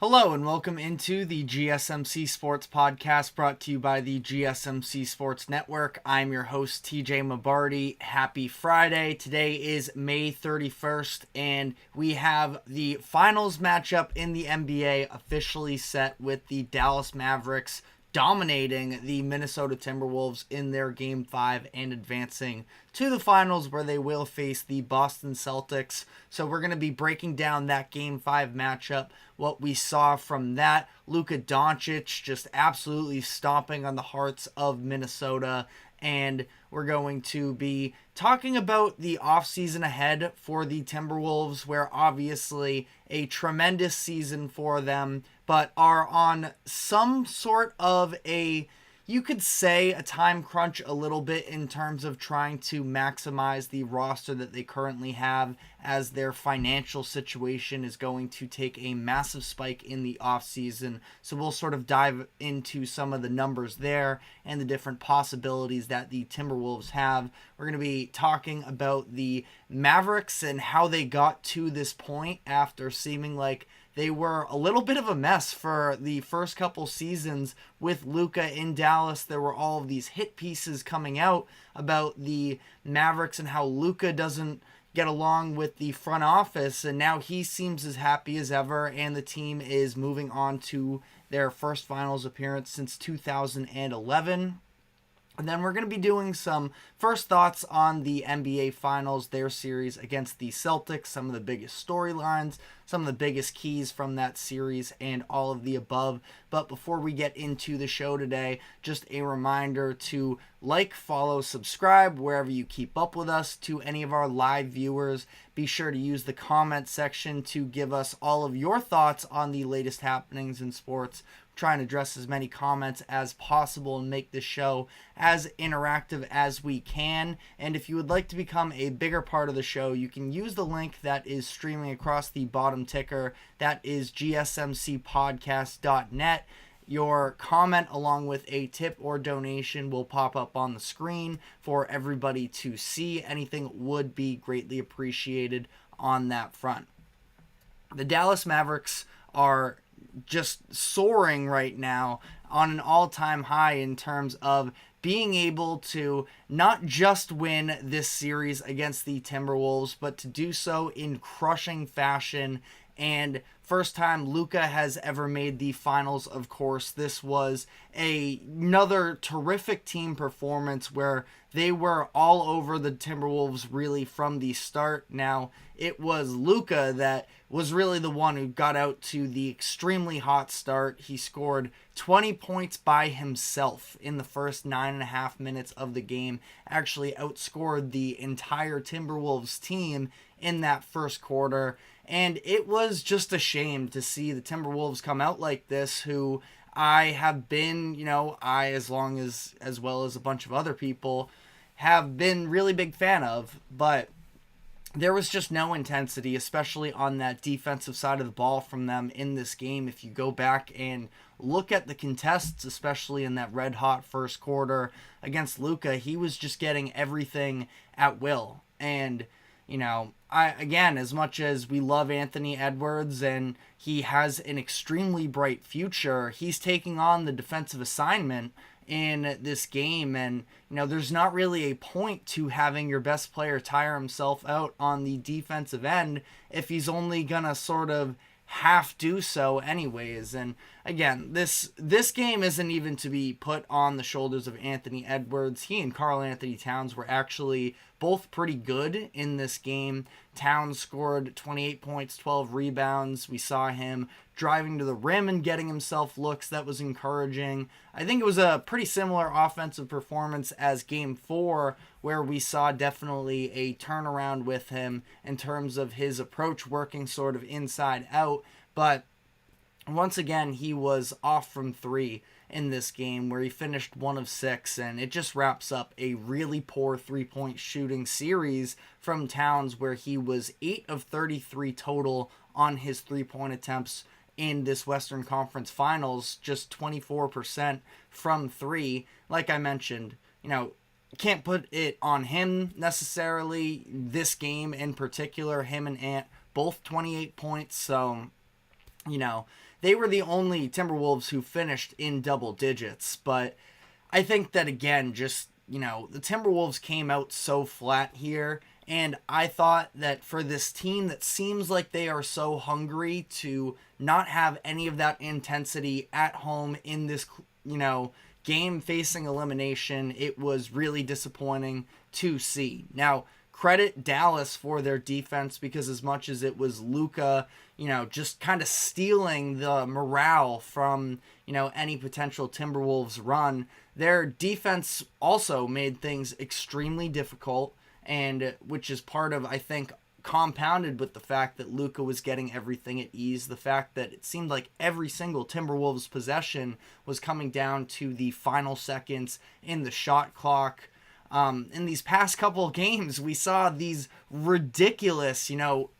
Hello and welcome into the GSMC Sports Podcast brought to you by the GSMC Sports Network. I'm your host, TJ Mabardi. Happy Friday. Today is May 31st and we have the finals matchup in the NBA officially set with the Dallas Mavericks dominating the Minnesota Timberwolves in their Game 5 and advancing to the finals where they will face the Boston Celtics. So we're going to be breaking down that Game 5 matchup, what we saw from that. Luka Doncic just absolutely stomping on the hearts of Minnesota. And we're going to be talking about the offseason ahead for the Timberwolves, where obviously a tremendous season for them, but are on some sort of you could say a time crunch a little bit in terms of trying to maximize the roster that they currently have, as their financial situation is going to take a massive spike in the offseason. So we'll sort of dive into some of the numbers there and the different possibilities that the Timberwolves have. We're going to be talking about the Mavericks and how they got to this point after seeming like they were a little bit of a mess for the first couple seasons with Luka in Dallas. There were all of these hit pieces coming out about the Mavericks and how Luka doesn't get along with the front office, and now he seems as happy as ever, and the team is moving on to their first finals appearance since 2011. And then we're going to be doing some first thoughts on the NBA Finals, their series against the Celtics, some of the biggest storylines, some of the biggest keys from that series, and all of the above. But before we get into the show today, just a reminder to like, follow, subscribe wherever you keep up with us. To any of our live viewers, be sure to use the comment section to give us all of your thoughts on the latest happenings in sports. Trying to address as many comments as possible and make this show as interactive as we can. And if you would like to become a bigger part of the show, you can use the link that is streaming across the bottom ticker. That is gsmcpodcast.net. Your comment along with a tip or donation will pop up on the screen for everybody to see. Anything would be greatly appreciated on that front. The Dallas Mavericks are just soaring right now on an all-time high in terms of being able to not just win this series against the Timberwolves, but to do so in crushing fashion. And first time Luka has ever made the finals, of course. This was another terrific team performance where they were all over the Timberwolves really from the start. Now, it was Luka that was really the one who got out to the extremely hot start. He scored 20 points by himself in the first 9.5 minutes of the game. Actually outscored the entire Timberwolves team in that first quarter. And it was just a shame to see the Timberwolves come out like this, who I have been, as well as a bunch of other people, have been really big fan of. But there was just no intensity, especially on that defensive side of the ball from them in this game. If you go back and look at the contests, especially in that red-hot first quarter against Luka, he was just getting everything at will. And again, as much as we love Anthony Edwards and he has an extremely bright future, he's taking on the defensive assignment in this game. And, there's not really a point to having your best player tire himself out on the defensive end if he's only going to sort of half do so anyways. And again, this game isn't even to be put on the shoulders of Anthony Edwards. He and Karl Anthony Towns were actually both pretty good in this game. Towns scored 28 points, 12 rebounds. We saw him driving to the rim and getting himself looks. That was encouraging. I think it was a pretty similar offensive performance as Game 4, where we saw definitely a turnaround with him in terms of his approach working sort of inside out. But once again, he was off from 3 in this game, where he finished 1 of 6, and it just wraps up a really poor three-point shooting series from Towns, where he was 8 of 33 total on his three-point attempts in this Western Conference Finals, just 24% from 3. Like I mentioned, can't put it on him necessarily. This game in particular, him and Ant both 28 points, so they were the only Timberwolves who finished in double digits. But I think that, again, just, the Timberwolves came out so flat here. And I thought that for this team that seems like they are so hungry to not have any of that intensity at home in this, game facing elimination, it was really disappointing to see. Now, credit Dallas for their defense, because as much as it was Luka, just kind of stealing the morale from, any potential Timberwolves run, their defense also made things extremely difficult, and which is part of, I think, compounded with the fact that Luka was getting everything at ease. The fact that it seemed like every single Timberwolves possession was coming down to the final seconds in the shot clock. In these past couple of games, we saw these ridiculous,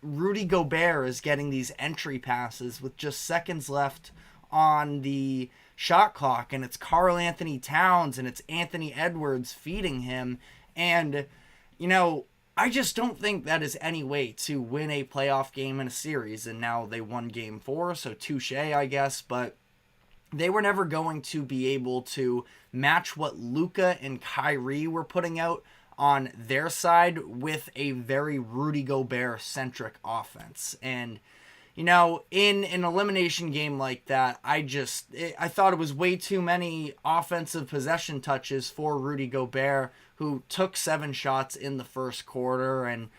Rudy Gobert is getting these entry passes with just seconds left on the shot clock, and it's Karl Anthony Towns and it's Anthony Edwards feeding him. And, I just don't think that is any way to win a playoff game in a series. And now they won game 4, so touche, I guess. But they were never going to be able to match what Luka and Kyrie were putting out on their side with a very Rudy Gobert-centric offense. And, in an elimination game like that, I thought it was way too many offensive possession touches for Rudy Gobert, who took 7 shots in the first quarter. And,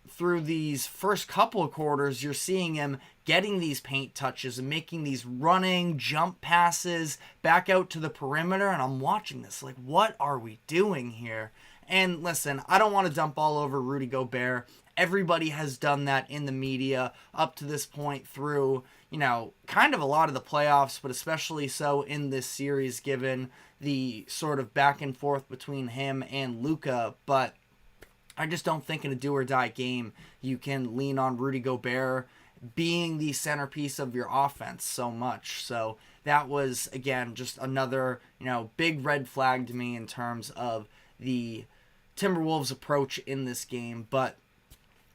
through these first couple of quarters, you're seeing him getting these paint touches and making these running jump passes back out to the perimeter. And I'm watching this like, what are we doing here? And listen, I don't want to dump all over Rudy Gobert. Everybody has done that in the media up to this point through, kind of a lot of the playoffs, but especially so in this series, given the sort of back and forth between him and Luka. But I just don't think in a do or die game you can lean on Rudy Gobert being the centerpiece of your offense so much. So that was, again, just another, big red flag to me in terms of the Timberwolves' approach in this game. But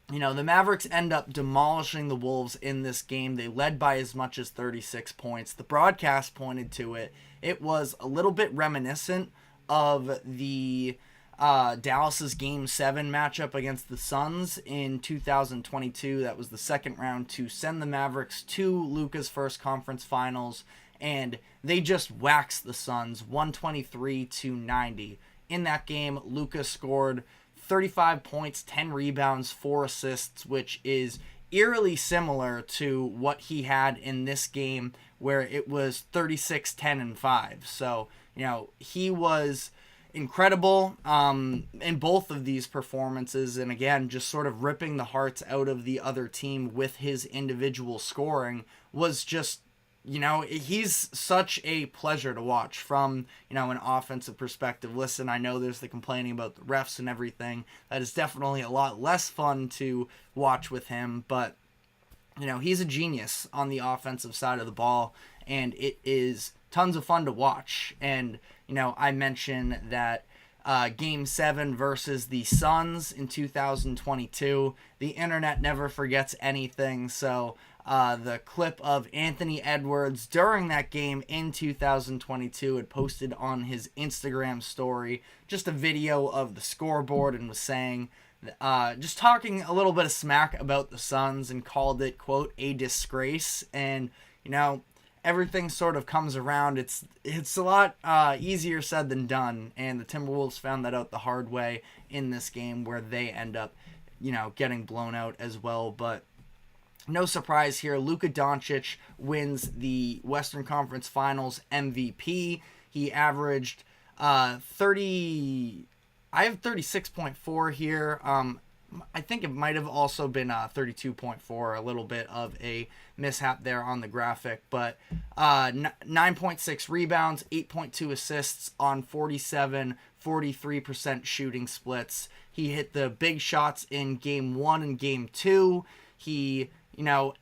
the Mavericks end up demolishing the Wolves in this game. They led by as much as 36 points. The broadcast pointed to it. It was a little bit reminiscent of the Dallas's Game 7 matchup against the Suns in 2022. That was the second round to send the Mavericks to Luka's first conference finals. And they just waxed the Suns 123-90. In that game, Luka scored 35 points, 10 rebounds, 4 assists, which is eerily similar to what he had in this game, where it was 36, 10, and 5. So, he was incredible in both of these performances. And again, just sort of ripping the hearts out of the other team with his individual scoring was just, he's such a pleasure to watch from, an offensive perspective. Listen, I know there's the complaining about the refs and everything. That is definitely a lot less fun to watch with him. But, he's a genius on the offensive side of the ball, and it is tons of fun to watch. And, I mentioned that Game 7 versus the Suns in 2022, the internet never forgets anything. So the clip of Anthony Edwards during that game in 2022 had posted on his Instagram story just a video of the scoreboard and was saying, just talking a little bit of smack about the Suns, and called it, quote, a disgrace. And, everything sort of comes around. It's a lot easier said than done, and the Timberwolves found that out the hard way in this game, where they end up, getting blown out as well. But no surprise here, Luka Doncic wins the Western Conference Finals MVP. He averaged 30. I have 36.4 here. I think it might have also been 32.4, a little bit of a mishap there on the graphic. But 9.6 rebounds, 8.2 assists on 43% shooting splits. He hit the big shots in Game 1 and Game 2. He,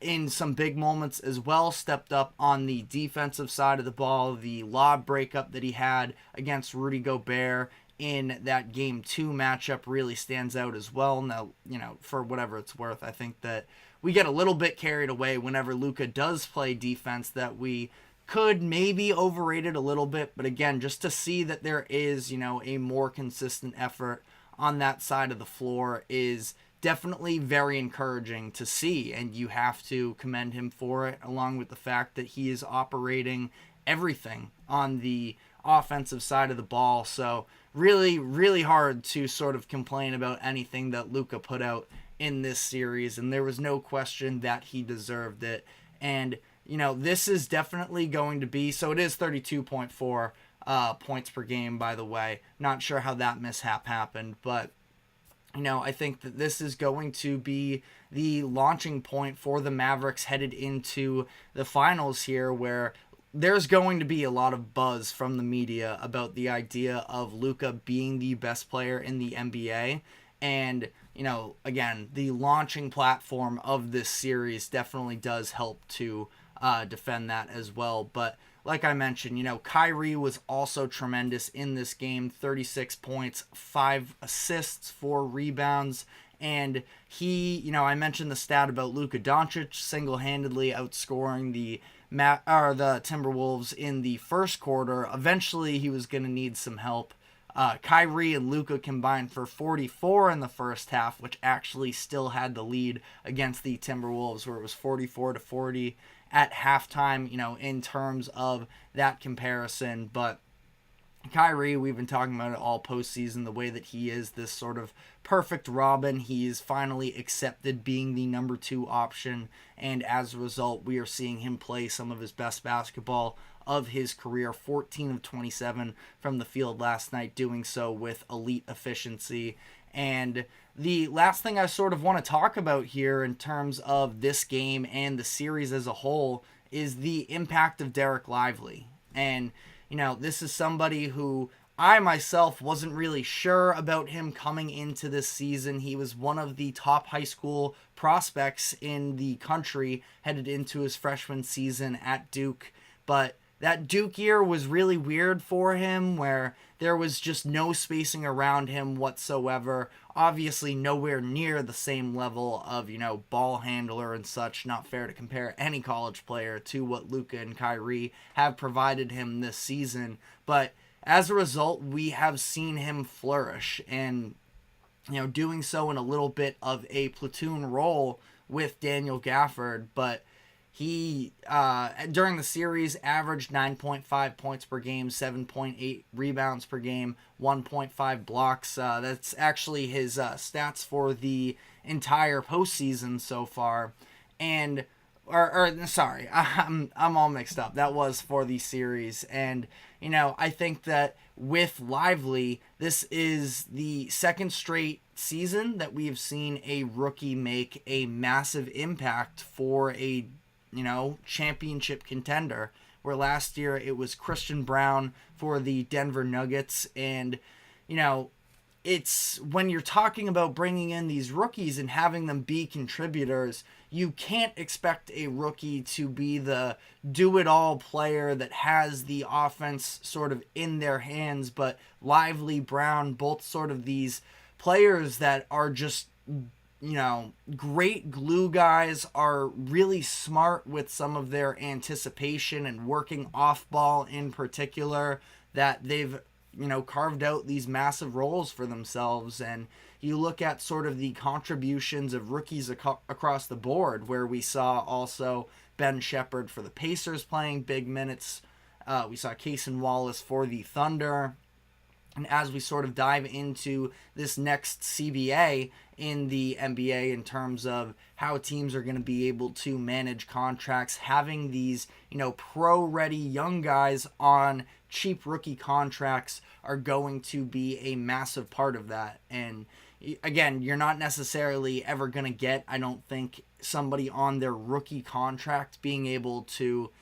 in some big moments as well, stepped up on the defensive side of the ball. The lob breakup that he had against Rudy Gobert in that Game 2 matchup really stands out as well. Now, for whatever it's worth, I think that we get a little bit carried away whenever Luka does play defense, that we could maybe overrate it a little bit. But again, just to see that there is, a more consistent effort on that side of the floor is definitely very encouraging to see, and you have to commend him for it, along with the fact that he is operating everything on the offensive side of the ball. So really, really hard to sort of complain about anything that Luka put out in this series, and there was no question that he deserved it. And this is definitely going to be, so it is 32.4 points per game, by the way. Not sure how that mishap happened, but I think that this is going to be the launching point for the Mavericks headed into the finals here, where there's going to be a lot of buzz from the media about the idea of Luka being the best player in the NBA. And, again, the launching platform of this series definitely does help to defend that as well. But like I mentioned, Kyrie was also tremendous in this game. 36 points, 5 assists, 4 rebounds. And he, I mentioned the stat about Luka Doncic single-handedly outscoring the Timberwolves in the first quarter. Eventually, he was going to need some help. Kyrie and Luka combined for 44 in the first half, which actually still had the lead against the Timberwolves, where it was 44-40 at halftime, in terms of that comparison. But Kyrie, we've been talking about it all postseason, the way that he is this sort of perfect Robin. He's finally accepted being the number 2 option, and as a result, we are seeing him play some of his best basketball of his career. 14 of 27 from the field last night, doing so with elite efficiency. And the last thing I sort of want to talk about here in terms of this game and the series as a whole is the impact of Dereck Lively. And, this is somebody who I myself wasn't really sure about him coming into this season. He was one of the top high school prospects in the country headed into his freshman season at Duke. But that Duke year was really weird for him, where there was just no spacing around him whatsoever. Obviously nowhere near the same level of, ball handler and such. Not fair to compare any college player to what Luka and Kyrie have provided him this season. But as a result, we have seen him flourish, and, doing so in a little bit of a platoon role with Daniel Gafford. But he, during the series, averaged 9.5 points per game, 7.8 rebounds per game, 1.5 blocks. That's actually his stats for the entire postseason so far. And, sorry, I'm all mixed up. That was for the series. And, I think that with Lively, this is the second straight season that we have seen a rookie make a massive impact for a championship contender, where last year it was Christian Brown for the Denver Nuggets. And, it's when you're talking about bringing in these rookies and having them be contributors, you can't expect a rookie to be the do-it-all player that has the offense sort of in their hands. But Lively, Brown, both sort of these players that are just great glue guys, are really smart with some of their anticipation and working off ball in particular, that they've, carved out these massive roles for themselves. And you look at sort of the contributions of rookies across the board, where we saw also Ben Shepherd for the Pacers playing big minutes. We saw Cason Wallace for the Thunder. And as we sort of dive into this next CBA in the NBA in terms of how teams are going to be able to manage contracts, having these, pro-ready young guys on cheap rookie contracts are going to be a massive part of that. And again, you're not necessarily ever going to get, I don't think, somebody on their rookie contract being able to,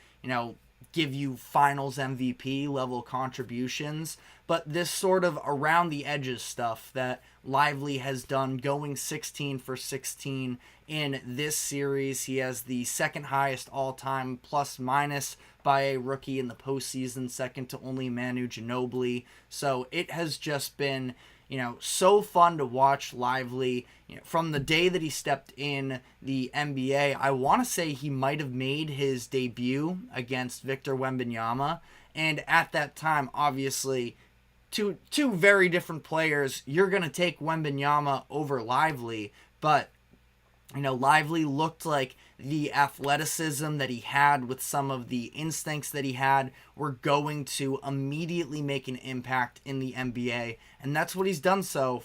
give you finals MVP level contributions, but this sort of around the edges stuff that Lively has done, going 16 for 16 in this series. He has the second highest all-time plus minus by a rookie in the postseason, second to only Manu Ginobili. So it has just been, so fun to watch Lively. From the day that he stepped in the NBA, I want to say he might have made his debut against Victor Wembanyama. And at that time, obviously, two very different players. You're going to take Wembanyama over Lively, but Lively looked like the athleticism that he had with some of the instincts that he had were going to immediately make an impact in the NBA. And that's what he's done so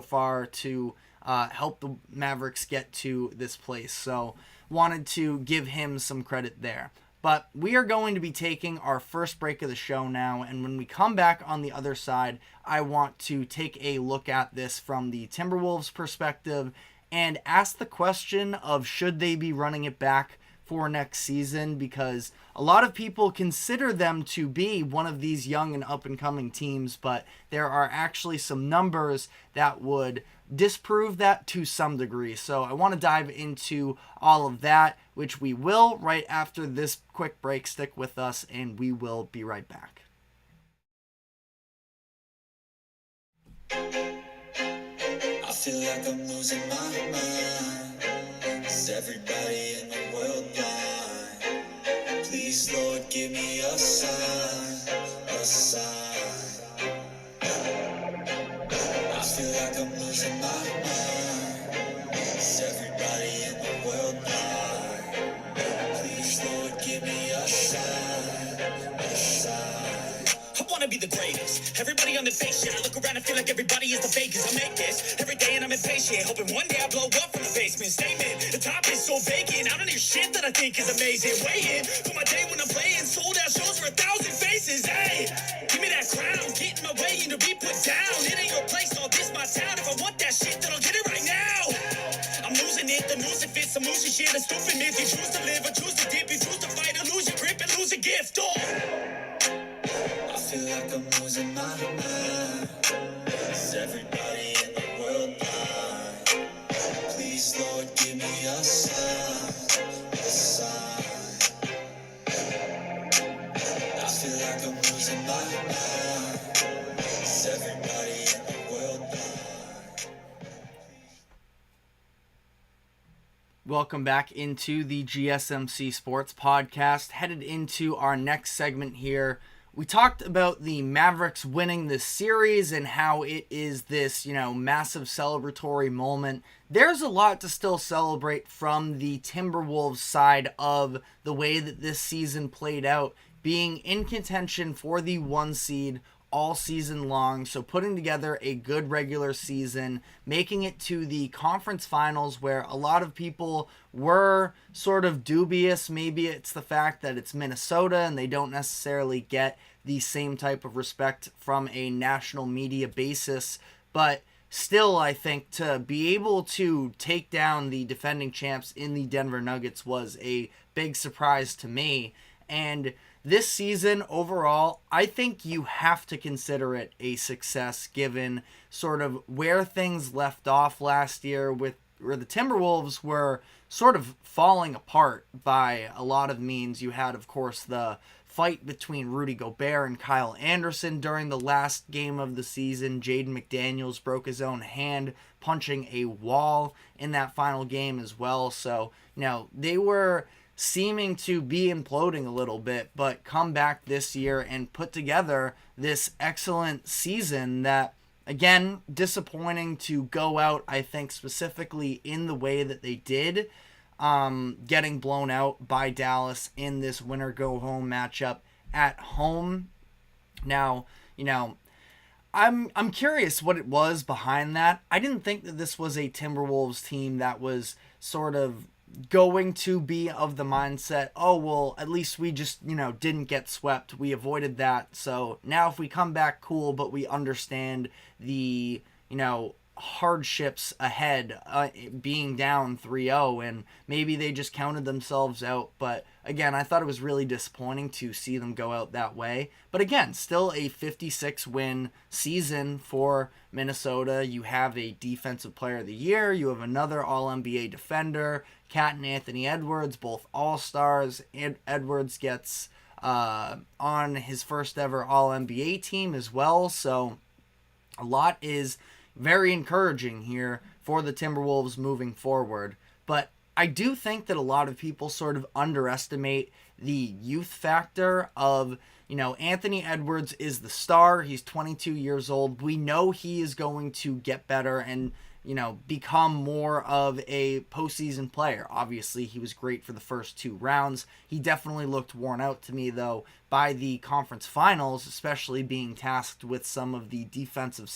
far to help the Mavericks get to this place. So wanted to give him some credit there. But we are going to be taking our first break of the show now, and when we come back on the other side, I want to take a look at this from the Timberwolves perspective and ask the question of should they be running it back for next season, because a lot of people consider them to be one of these young and up-and-coming teams, but there are actually some numbers that would disprove that to some degree. So I want to dive into all of that, which we will right after this quick break. Stick with us, and we will be right back. I feel like I'm losing my mind. Is everybody in the world blind? Please, Lord, give me a sign, a sign. I feel like I'm losing my mind. Is everybody in the world blind? Please, Lord, give me a sign, a sign. I wanna be the greatest. Everybody on the fake shit. I look around and feel like everybody is the fakest. I make this every day and I'm impatient, hoping one day I blow up from the basement. Statement, the top is so vacant. I don't hear shit that I think is amazing. Waiting for my day when I'm playing sold out shows for 1,000 faces. Hey, give me that crown, get in my way and to be put down. It ain't your place, all this my town. If I want that shit, then I'll get it right now. I'm losing it, the news it fits. I'm losing shit, a stupid myth. You choose to live or choose to dip. You choose to fight or lose your grip and lose a gift. Oh, I feel like I'm losing my mind. Is everybody in the world blind? Please, Lord, give me a sign, a sign. I feel like I'm losing my mind. Is everybody in the world blind? Welcome back into the GSMC Sports Podcast. Headed into our next segment here. We talked about the Mavericks winning this series and how it is this, massive celebratory moment. There's a lot to still celebrate from the Timberwolves side of the way that this season played out, being in contention for the 1 seed all season long. So putting together a good regular season, making it to the conference finals where a lot of people were sort of dubious. Maybe it's the fact that it's Minnesota and they don't necessarily get the same type of respect from a national media basis. But still, I think to be able to take down the defending champs in the Denver Nuggets was a big surprise to me. And this season overall, I think you have to consider it a success given sort of where things left off last year with where the Timberwolves were sort of falling apart by a lot of means. You had, of course, the fight between Rudy Gobert and Kyle Anderson during the last game of the season. Jaden McDaniels broke his own hand punching a wall in that final game as well. So, they were seeming to be imploding a little bit, but come back this year and put together this excellent season that, again, disappointing to go out, I think, specifically in the way that they did, getting blown out by Dallas in this winner-go-home matchup at home. Now, I'm curious what it was behind that. I didn't think that this was a Timberwolves team that was sort of going to be of the mindset, oh, well, at least we just, didn't get swept. We avoided that. So now if we come back, cool, but we understand the, hardships ahead, being down 3-0, and maybe they just counted themselves out. But again, I thought it was really disappointing to see them go out that way. But again, still a 56 win season for Minnesota. You have a defensive player of the year, you have another all-NBA defender, Cat and Anthony Edwards, both all-stars. Edwards gets on his first ever all-NBA team as well. So a lot is very encouraging here for the Timberwolves moving forward. But I do think that a lot of people sort of underestimate the youth factor of, Anthony Edwards is the star. He's 22 years old. We know he is going to get better and, become more of a postseason player. Obviously, he was great for the first 2 rounds. He definitely looked worn out to me, though, by the conference finals, especially being tasked with some of the defensive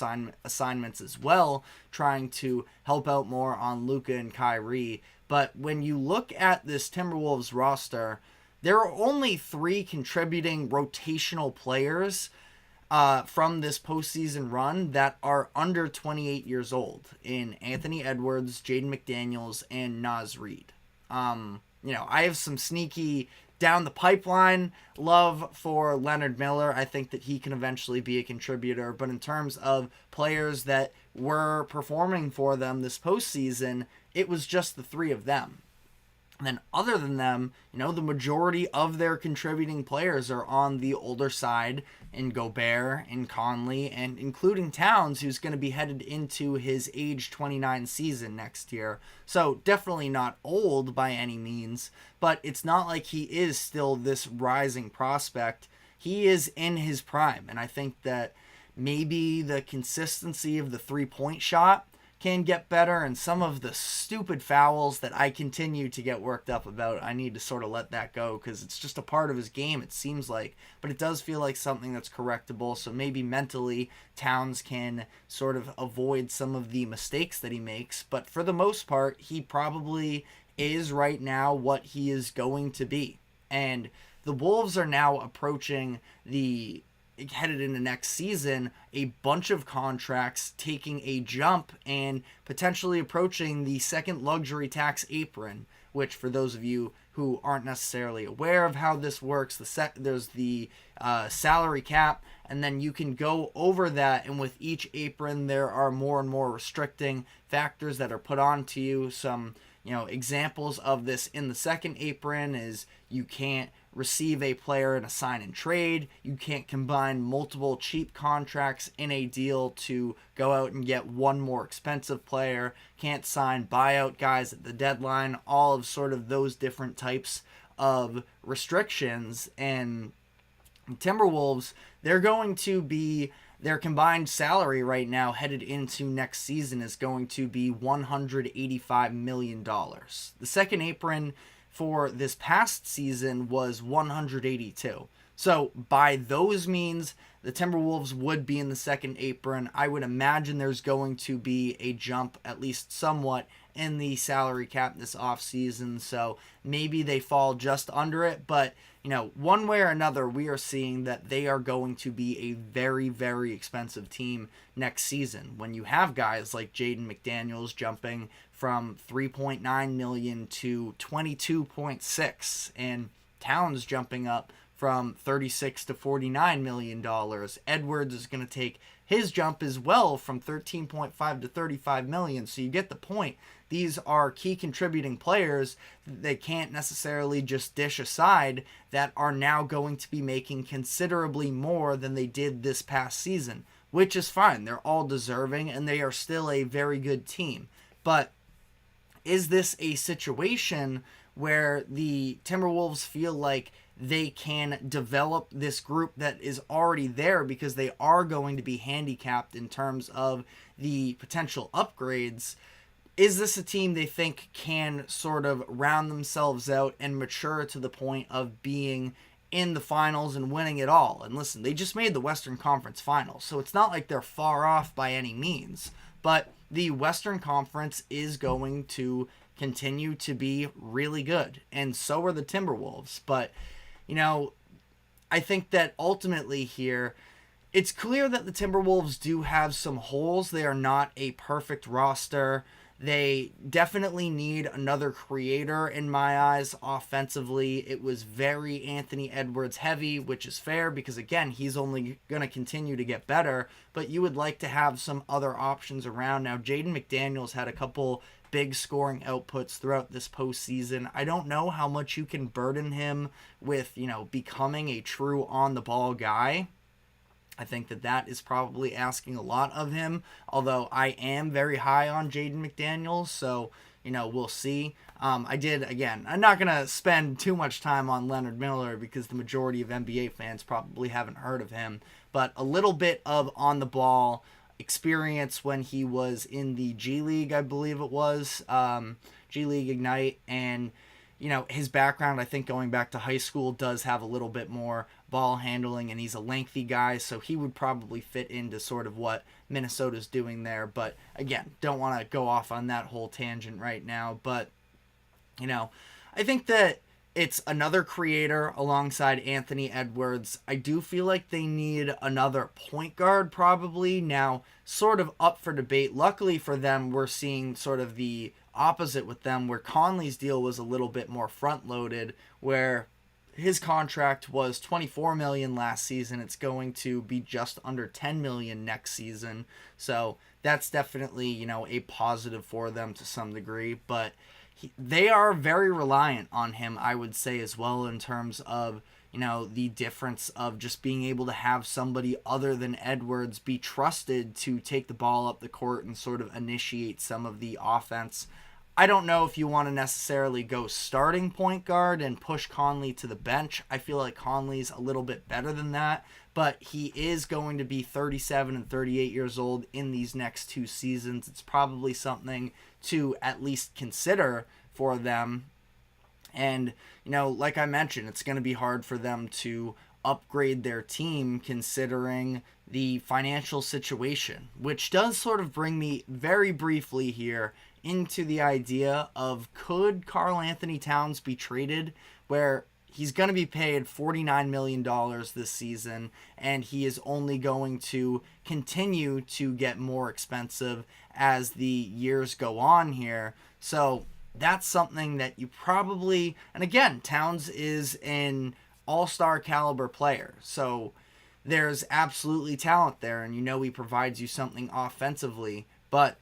assignments as well, trying to help out more on Luka and Kyrie. But when you look at this Timberwolves roster, there are only 3 contributing rotational players from this postseason run that are under 28 years old in Anthony Edwards, Jaden McDaniels, and Naz Reid. I have some sneaky down the pipeline love for Leonard Miller. I think that he can eventually be a contributor, but in terms of players that were performing for them this postseason, it was just the 3 of them. And then other than them, the majority of their contributing players are on the older side in Gobert, in Conley, and including Towns, who's going to be headed into his age 29 season next year. So definitely not old by any means, but it's not like he is still this rising prospect. He is in his prime, and I think that maybe the consistency of the three-point shot can get better, and some of the stupid fouls that I continue to get worked up about, I need to sort of let that go because it's just a part of his game, it seems like, but it does feel like something that's correctable. So maybe mentally Towns can sort of avoid some of the mistakes that he makes, but for the most part he probably is right now what he is going to be. And the Wolves are now approaching headed into next season, a bunch of contracts taking a jump and potentially approaching the second luxury tax apron, which for those of you who aren't necessarily aware of how this works, there's the salary cap, and then you can go over that, and with each apron there are more and more restricting factors that are put onto you. Some examples of this in the second apron is you can't receive a player in a sign and trade. You can't combine multiple cheap contracts in a deal to go out and get one more expensive player. Can't sign buyout guys at the deadline. All of sort of those different types of restrictions. And Timberwolves, they're going to be, their combined salary right now headed into next season is going to be $185 million. The second apron for this past season was 182. So by those means, the Timberwolves would be in the second apron. I would imagine there's going to be a jump, at least somewhat, in the salary cap this offseason. So maybe they fall just under it. But, one way or another, we are seeing that they are going to be a very, very expensive team next season. When you have guys like Jaden McDaniels jumping from $3.9 million to $22.6 and Towns jumping up from $36 to $49 million. Edwards is going to take his jump as well from $13.5 to $35 million. So you get the point. These are key contributing players they can't necessarily just dish aside that are now going to be making considerably more than they did this past season, which is fine. They're all deserving and they are still a very good team. But is this a situation where the Timberwolves feel like they can develop this group that is already there because they are going to be handicapped in terms of the potential upgrades? Is this a team they think can sort of round themselves out and mature to the point of being in the finals and winning it all? And listen, they just made the Western Conference Finals, so it's not like they're far off by any means. But the Western Conference is going to continue to be really good, and so are the Timberwolves. But, I think that ultimately here, it's clear that the Timberwolves do have some holes. They are not a perfect roster. They definitely need another creator in my eyes offensively. It was very Anthony Edwards heavy, which is fair because, again, he's only going to continue to get better. But you would like to have some other options around. Now, Jaden McDaniels had a couple big scoring outputs throughout this postseason. I don't know how much you can burden him with, becoming a true on-the-ball guy. I think that is probably asking a lot of him, although I am very high on Jaden McDaniels, so, we'll see. I'm not going to spend too much time on Leonard Miller because the majority of NBA fans probably haven't heard of him, but a little bit of on-the-ball experience when he was in the G League, I believe it was, G League Ignite, and his background, I think going back to high school, does have a little bit more ball handling, and he's a lengthy guy, so he would probably fit into sort of what Minnesota's doing there. But again, don't want to go off on that whole tangent right now. But, I think that it's another creator alongside Anthony Edwards. I do feel like they need another point guard probably. Now, sort of up for debate. Luckily for them, we're seeing sort of the opposite with them, where Conley's deal was a little bit more front-loaded, where his contract was $24 million last season. It's going to be just under $10 million next season. So that's definitely, a positive for them to some degree. But they are very reliant on him, I would say, as well, in terms of, the difference of just being able to have somebody other than Edwards be trusted to take the ball up the court and sort of initiate some of the offense. I don't know if you want to necessarily go starting point guard and push Conley to the bench. I feel like Conley's a little bit better than that, but he is going to be 37 and 38 years old in these next 2 seasons. It's probably something to at least consider for them. And, like I mentioned, it's going to be hard for them to upgrade their team considering the financial situation, which does sort of bring me very briefly here into the idea of, could Karl Anthony Towns be traded, where he's going to be paid $49 million this season, and he is only going to continue to get more expensive as the years go on here. So that's something that you probably, and again, Towns is an all-star caliber player, so there's absolutely talent there, and he provides you something offensively, but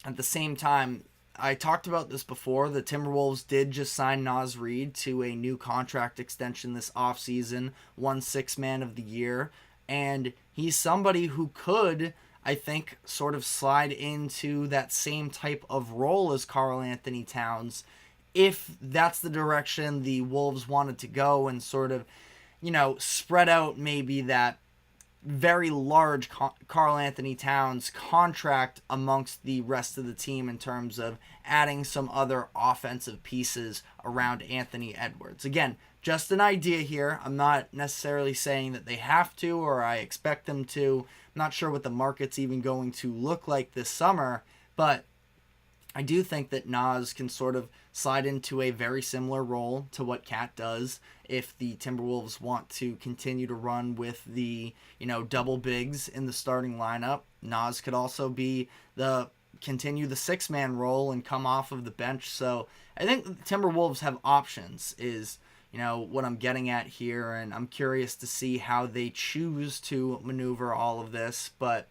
at the same time, I talked about this before, the Timberwolves did just sign Naz Reid to a new contract extension this offseason, won Sixth Man of the Year, and he's somebody who could, I think, sort of slide into that same type of role as Karl Anthony Towns, if that's the direction the Wolves wanted to go, and sort of, spread out maybe that very large Karl Anthony Towns contract amongst the rest of the team in terms of adding some other offensive pieces around Anthony Edwards. Again, just an idea here. I'm not necessarily saying that they have to or I expect them to. I'm not sure what the market's even going to look like this summer, but I do think that Naz can sort of slide into a very similar role to what Cat does if the Timberwolves want to continue to run with the, double bigs in the starting lineup. Naz could also continue the 6-man role and come off of the bench. So I think the Timberwolves have options is, what I'm getting at here, and I'm curious to see how they choose to maneuver all of this. But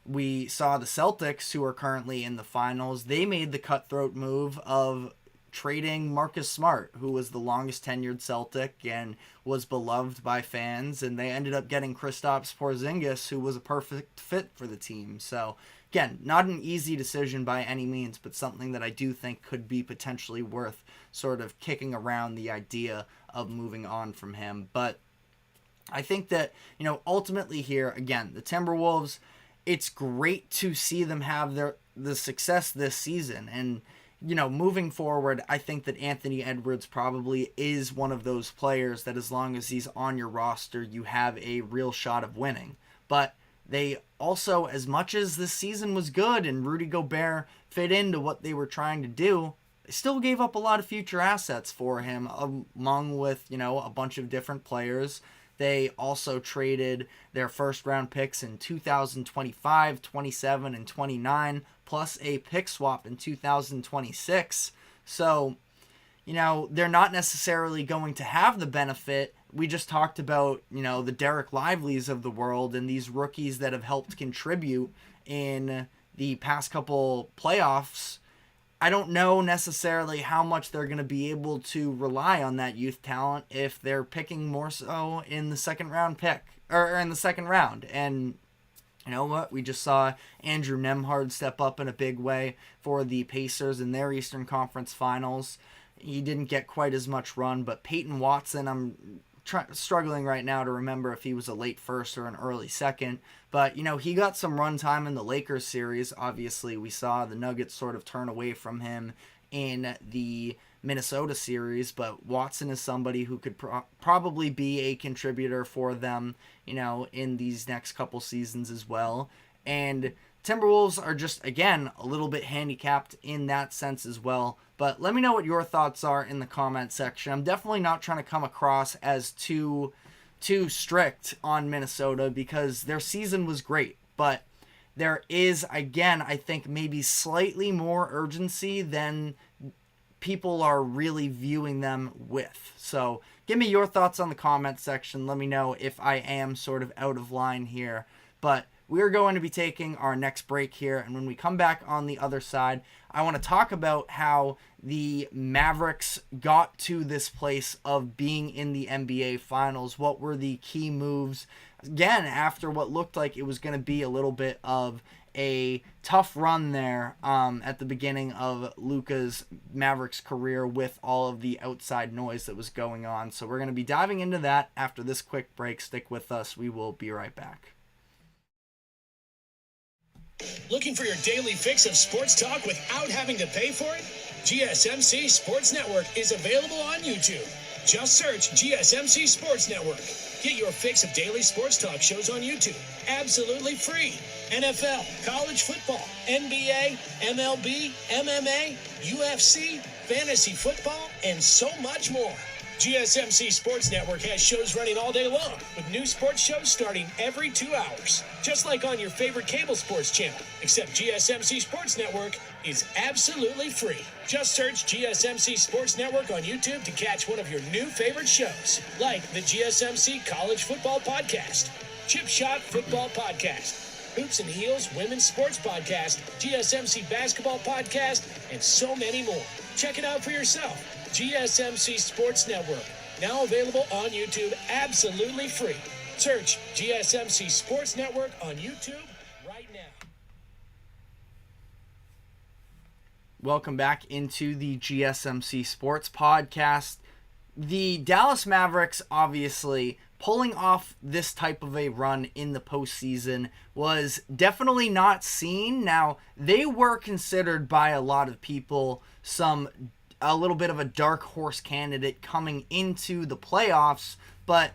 we saw the Celtics, who are currently in the finals, they made the cutthroat move of trading Marcus Smart, who was the longest tenured Celtic and was beloved by fans, and they ended up getting Kristaps Porzingis, who was a perfect fit for the team. So again, not an easy decision by any means, but something that I do think could be potentially worth sort of kicking around the idea of moving on from him. But I think that, ultimately here, again, the Timberwolves, it's great to see them have the success this season. And, moving forward, I think that Anthony Edwards probably is one of those players that as long as he's on your roster, you have a real shot of winning. But they also, as much as this season was good and Rudy Gobert fit into what they were trying to do, they still gave up a lot of future assets for him, along with, a bunch of different players. They also traded their first round picks in 2025, 27, and 29, plus a pick swap in 2026. So, they're not necessarily going to have the benefit. We just talked about, the Dereck Lively's of the world and these rookies that have helped contribute in the past couple playoffs. I don't know necessarily how much they're going to be able to rely on that youth talent if they're picking more so in the second round pick or in the second round. And you know what? We just saw Andrew Nembhard step up in a big way for the Pacers in their Eastern Conference Finals. He didn't get quite as much run, but Peyton Watson, I'm struggling right now to remember if he was a late first or an early second. But, he got some run time in the Lakers series. Obviously, we saw the Nuggets sort of turn away from him in the Minnesota series. But Watson is somebody who could probably be a contributor for them, in these next couple seasons as well. And Timberwolves are just, again, a little bit handicapped in that sense as well. But let me know what your thoughts are in the comment section. I'm definitely not trying to come across as too strict on Minnesota because their season was great. But there is, again, I think maybe slightly more urgency than people are really viewing them with. So give me your thoughts on the comment section. Let me know if I am sort of out of line here. But we're going to be taking our next break here, and when we come back on the other side, I want to talk about how the Mavericks got to this place of being in the NBA Finals. What were the key moves? Again, after what looked like it was going to be a little bit of a tough run there at the beginning of Luka's Mavericks career with all of the outside noise that was going on. So we're going to be diving into that after this quick break. Stick with us. We will be right back. Looking for your daily fix of sports talk without having to pay for it? GSMC Sports Network is available on YouTube. Just search GSMC Sports Network. Get your fix of daily sports talk shows on YouTube. Absolutely free. NFL, college football, NBA, MLB, MMA, UFC, fantasy football, and so much more. GSMC Sports Network has shows running all day long, with new sports shows starting every 2 hours. Just like on your favorite cable sports channel, except GSMC Sports Network is absolutely free. Just search GSMC Sports Network on YouTube to catch one of your new favorite shows, like the GSMC College Football Podcast, Chip Shot Football Podcast, Hoops and Heels Women's Sports Podcast, GSMC Basketball Podcast, and so many more. Check it out for yourself. GSMC Sports Network, now available on YouTube absolutely free. Search GSMC Sports Network on YouTube right now. Welcome back into the GSMC Sports Podcast. The Dallas Mavericks, obviously, pulling off this type of a run in the postseason was definitely not seen. Now, they were considered by a lot of people a little bit of a dark horse candidate coming into the playoffs, but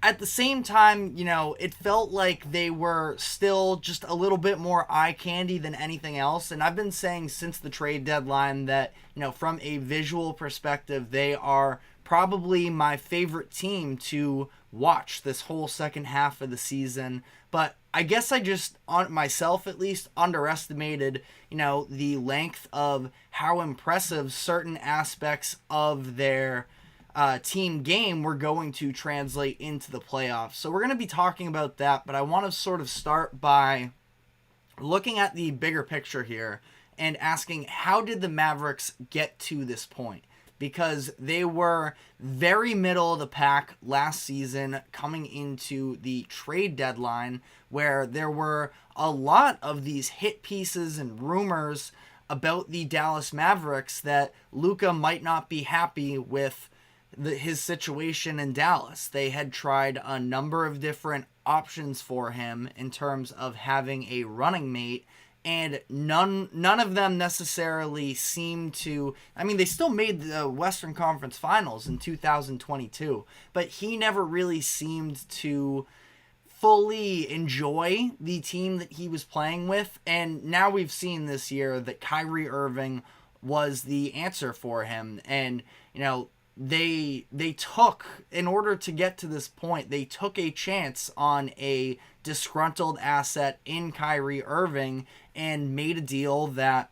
at the same time, it felt like they were still just a little bit more eye candy than anything else. And I've been saying since the trade deadline that, from a visual perspective, they are probably my favorite team to watch this whole second half of the season. But I guess I just, on myself at least, underestimated, the length of how impressive certain aspects of their team game were going to translate into the playoffs. So we're going to be talking about that, but I want to sort of start by looking at the bigger picture here and asking, how did the Mavericks get to this point? Because they were very middle of the pack last season coming into the trade deadline, where there were a lot of these hit pieces and rumors about the Dallas Mavericks that Luka might not be happy with his situation in Dallas. They had tried a number of different options for him in terms of having a running mate, and none of them necessarily seemed to. I mean, they still made the Western Conference Finals in 2022, but he never really seemed to fully enjoy the team that he was playing with. And now we've seen this year that Kyrie Irving was the answer for him. And, they took, in order to get to this point, they took a chance on a disgruntled asset in Kyrie Irving and made a deal that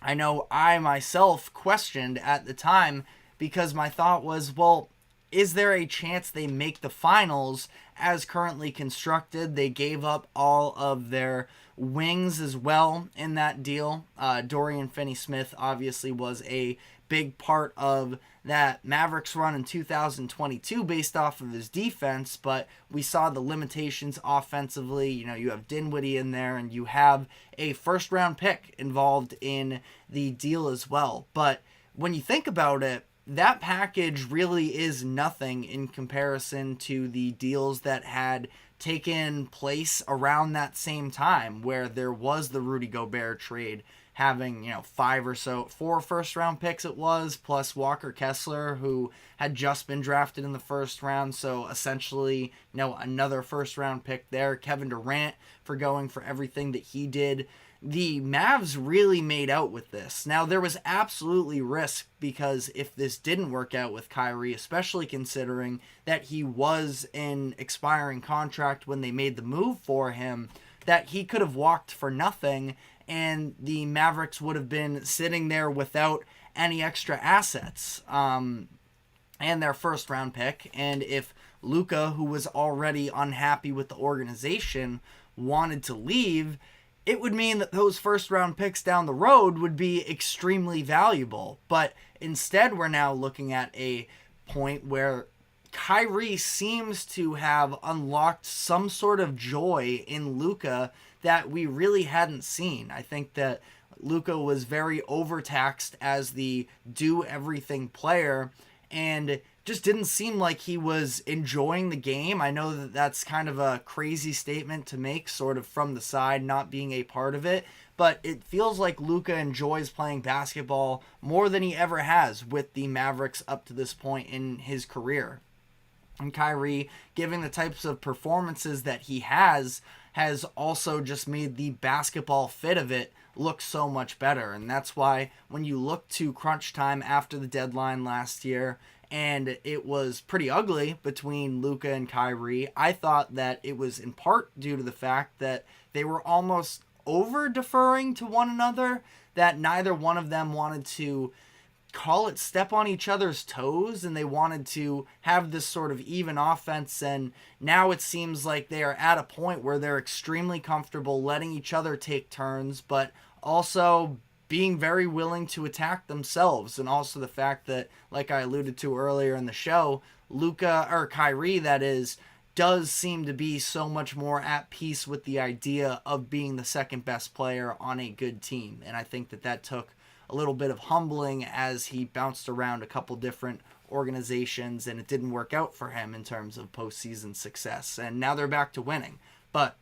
I know I myself questioned at the time, because my thought was, well, is there a chance they make the finals as currently constructed? They gave up all of their wings as well in that deal. Dorian Finney-Smith obviously was a big part of that Mavericks run in 2022 based off of his defense, but we saw the limitations offensively. You know, you have Dinwiddie in there, and you have a first-round pick involved in the deal as well. But when you think about it, that package really is nothing in comparison to the deals that had taken place around that same time, where there was the Rudy Gobert trade, having, 4 first-round picks it was, plus Walker Kessler, who had just been drafted in the first round, so essentially, another first-round pick there. Kevin Durant for going for everything that he did. The Mavs really made out with this. Now, there was absolutely risk, because if this didn't work out with Kyrie, especially considering that he was in expiring contract when they made the move for him, that he could have walked for nothing, and the Mavericks would have been sitting there without any extra assets and their first round pick. And if Luka, who was already unhappy with the organization, wanted to leave, it would mean that those first round picks down the road would be extremely valuable. But instead, we're now looking at a point where Kyrie seems to have unlocked some sort of joy in Luka that we really hadn't seen. I think that Luka was very overtaxed as the do-everything player, and just didn't seem like he was enjoying the game. I know that that's kind of a crazy statement to make, sort of from the side, not being a part of it, but it feels like Luka enjoys playing basketball more than he ever has with the Mavericks up to this point in his career. And Kyrie, giving the types of performances that he has also just made the basketball fit of it look so much better. And that's why when you look to crunch time after the deadline last year, and it was pretty ugly between Luka and Kyrie, I thought that it was in part due to the fact that they were almost over-deferring to one another, that neither one of them wanted to call it step on each other's toes, and they wanted to have this sort of even offense. And now it seems like they are at a point where they're extremely comfortable letting each other take turns, but also being very willing to attack themselves. And also the fact that, like I alluded to earlier in the show, Kyrie, that is, does seem to be so much more at peace with the idea of being the second best player on a good team. And I think that took a little bit of humbling as he bounced around a couple different organizations, and it didn't work out for him in terms of postseason success. And now they're back to winning. But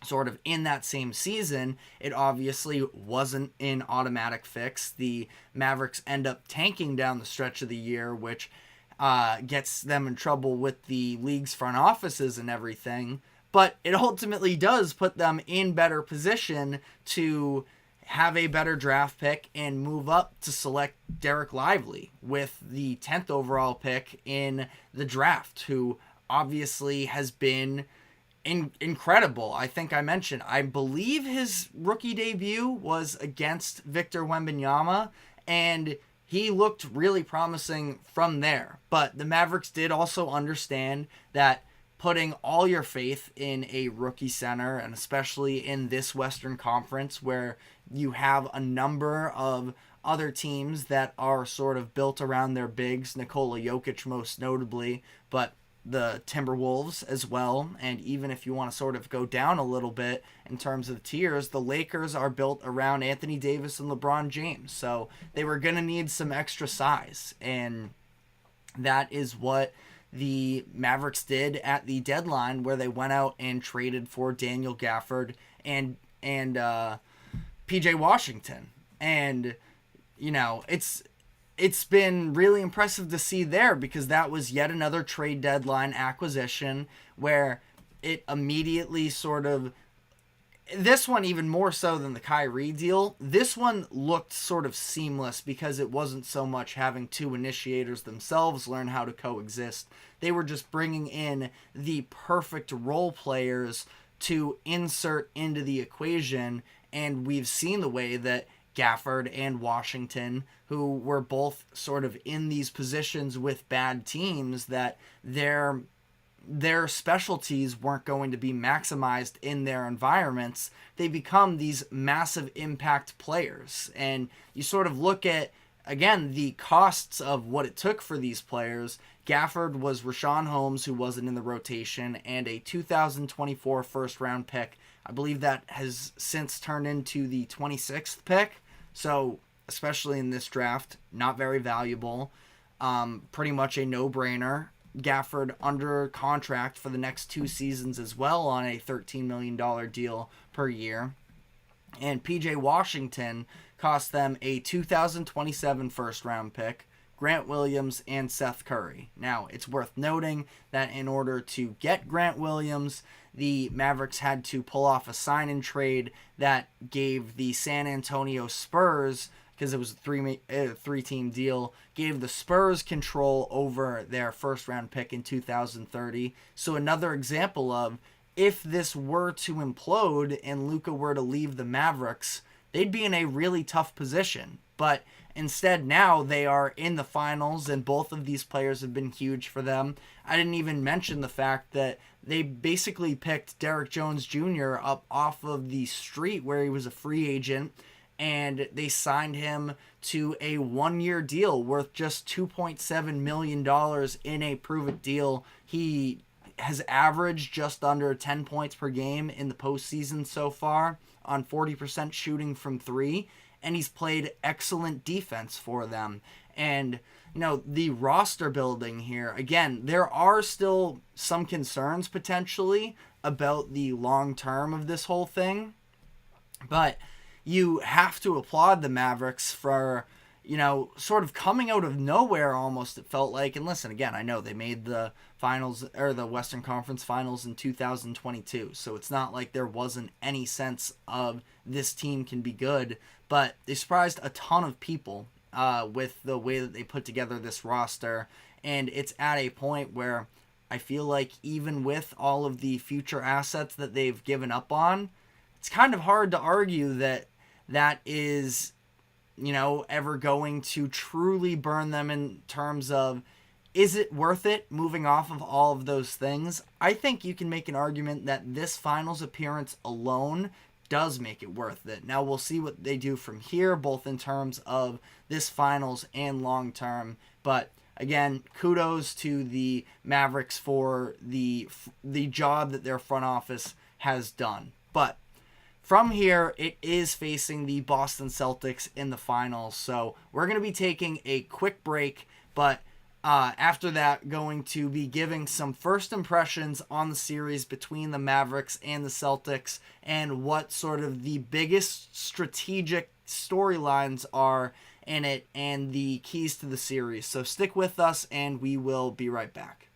sort of in that same season, it obviously wasn't an automatic fix. The Mavericks end up tanking down the stretch of the year, which gets them in trouble with the league's front offices and everything. But it ultimately does put them in better position to have a better draft pick and move up to select Dereck Lively with the 10th overall pick in the draft, who obviously has been incredible. I think I mentioned, I believe his rookie debut was against Victor Wembanyama, and he looked really promising from there. But the Mavericks did also understand that putting all your faith in a rookie center, and especially in this Western Conference where you have a number of other teams that are sort of built around their bigs, Nikola Jokic most notably, but the Timberwolves as well. And even if you want to sort of go down a little bit in terms of tiers, the Lakers are built around Anthony Davis and LeBron James. So they were going to need some extra size. And that is what the Mavericks did at the deadline, where they went out and traded for Daniel Gafford and PJ Washington. And, it's been really impressive to see there, because that was yet another trade deadline acquisition where it immediately sort of this one, even more so than the Kyrie deal, this one looked sort of seamless because it wasn't so much having two initiators themselves learn how to coexist. They were just bringing in the perfect role players to insert into the equation, and we've seen the way that Gafford and Washington, who were both sort of in these positions with bad teams, that their specialties weren't going to be maximized in their environments. They become these massive impact players. And you sort of look at, again, the costs of what it took for these players. Gafford was Rashawn Holmes, who wasn't in the rotation, and a 2024 first-round pick. I believe that has since turned into the 26th pick. So, especially in this draft, not very valuable. Pretty much a no-brainer. Gafford under contract for the next 2 seasons as well on a $13 million deal per year. And PJ Washington cost them a 2027 first-round pick, Grant Williams, and Seth Curry. Now, it's worth noting that in order to get Grant Williams, the Mavericks had to pull off a sign-and-trade that gave the San Antonio Spurs, because it was a three-team deal, gave the Spurs control over their first-round pick in 2030. So another example of, if this were to implode and Luka were to leave the Mavericks, they'd be in a really tough position. But instead now they are in the finals, and both of these players have been huge for them. I didn't even mention the fact that they basically picked Derrick Jones Jr. up off of the street where he was a free agent, and they signed him to a 1-year deal worth just $2.7 million in a prove-it deal. He has averaged just under 10 points per game in the postseason so far on 40% shooting from three, and he's played excellent defense for them. And, you know, the roster building here, again, there are still some concerns potentially about the long term of this whole thing, but you have to applaud the Mavericks for, you know, sort of coming out of nowhere almost, it felt like. And listen, again, I know they made the finals, or the Western Conference Finals, in 2022, so it's not like there wasn't any sense of this team can be good, but they surprised a ton of people with the way that they put together this roster, and it's at a point where I feel like even with all of the future assets that they've given up on, it's kind of hard to argue that that is, you know, ever going to truly burn them in terms of, is it worth it moving off of all of those things? I think you can make an argument that this finals appearance alone does make it worth it. Now we'll see what they do from here, both in terms of this finals and long term. But again, kudos to the Mavericks for the job that their front office has done. But from here, it is facing the Boston Celtics in the finals. So we're going to be taking a quick break, but after that, going to be giving some first impressions on the series between the Mavericks and the Celtics, and what sort of the biggest strategic storylines are in it and the keys to the series. So stick with us, and we will be right back.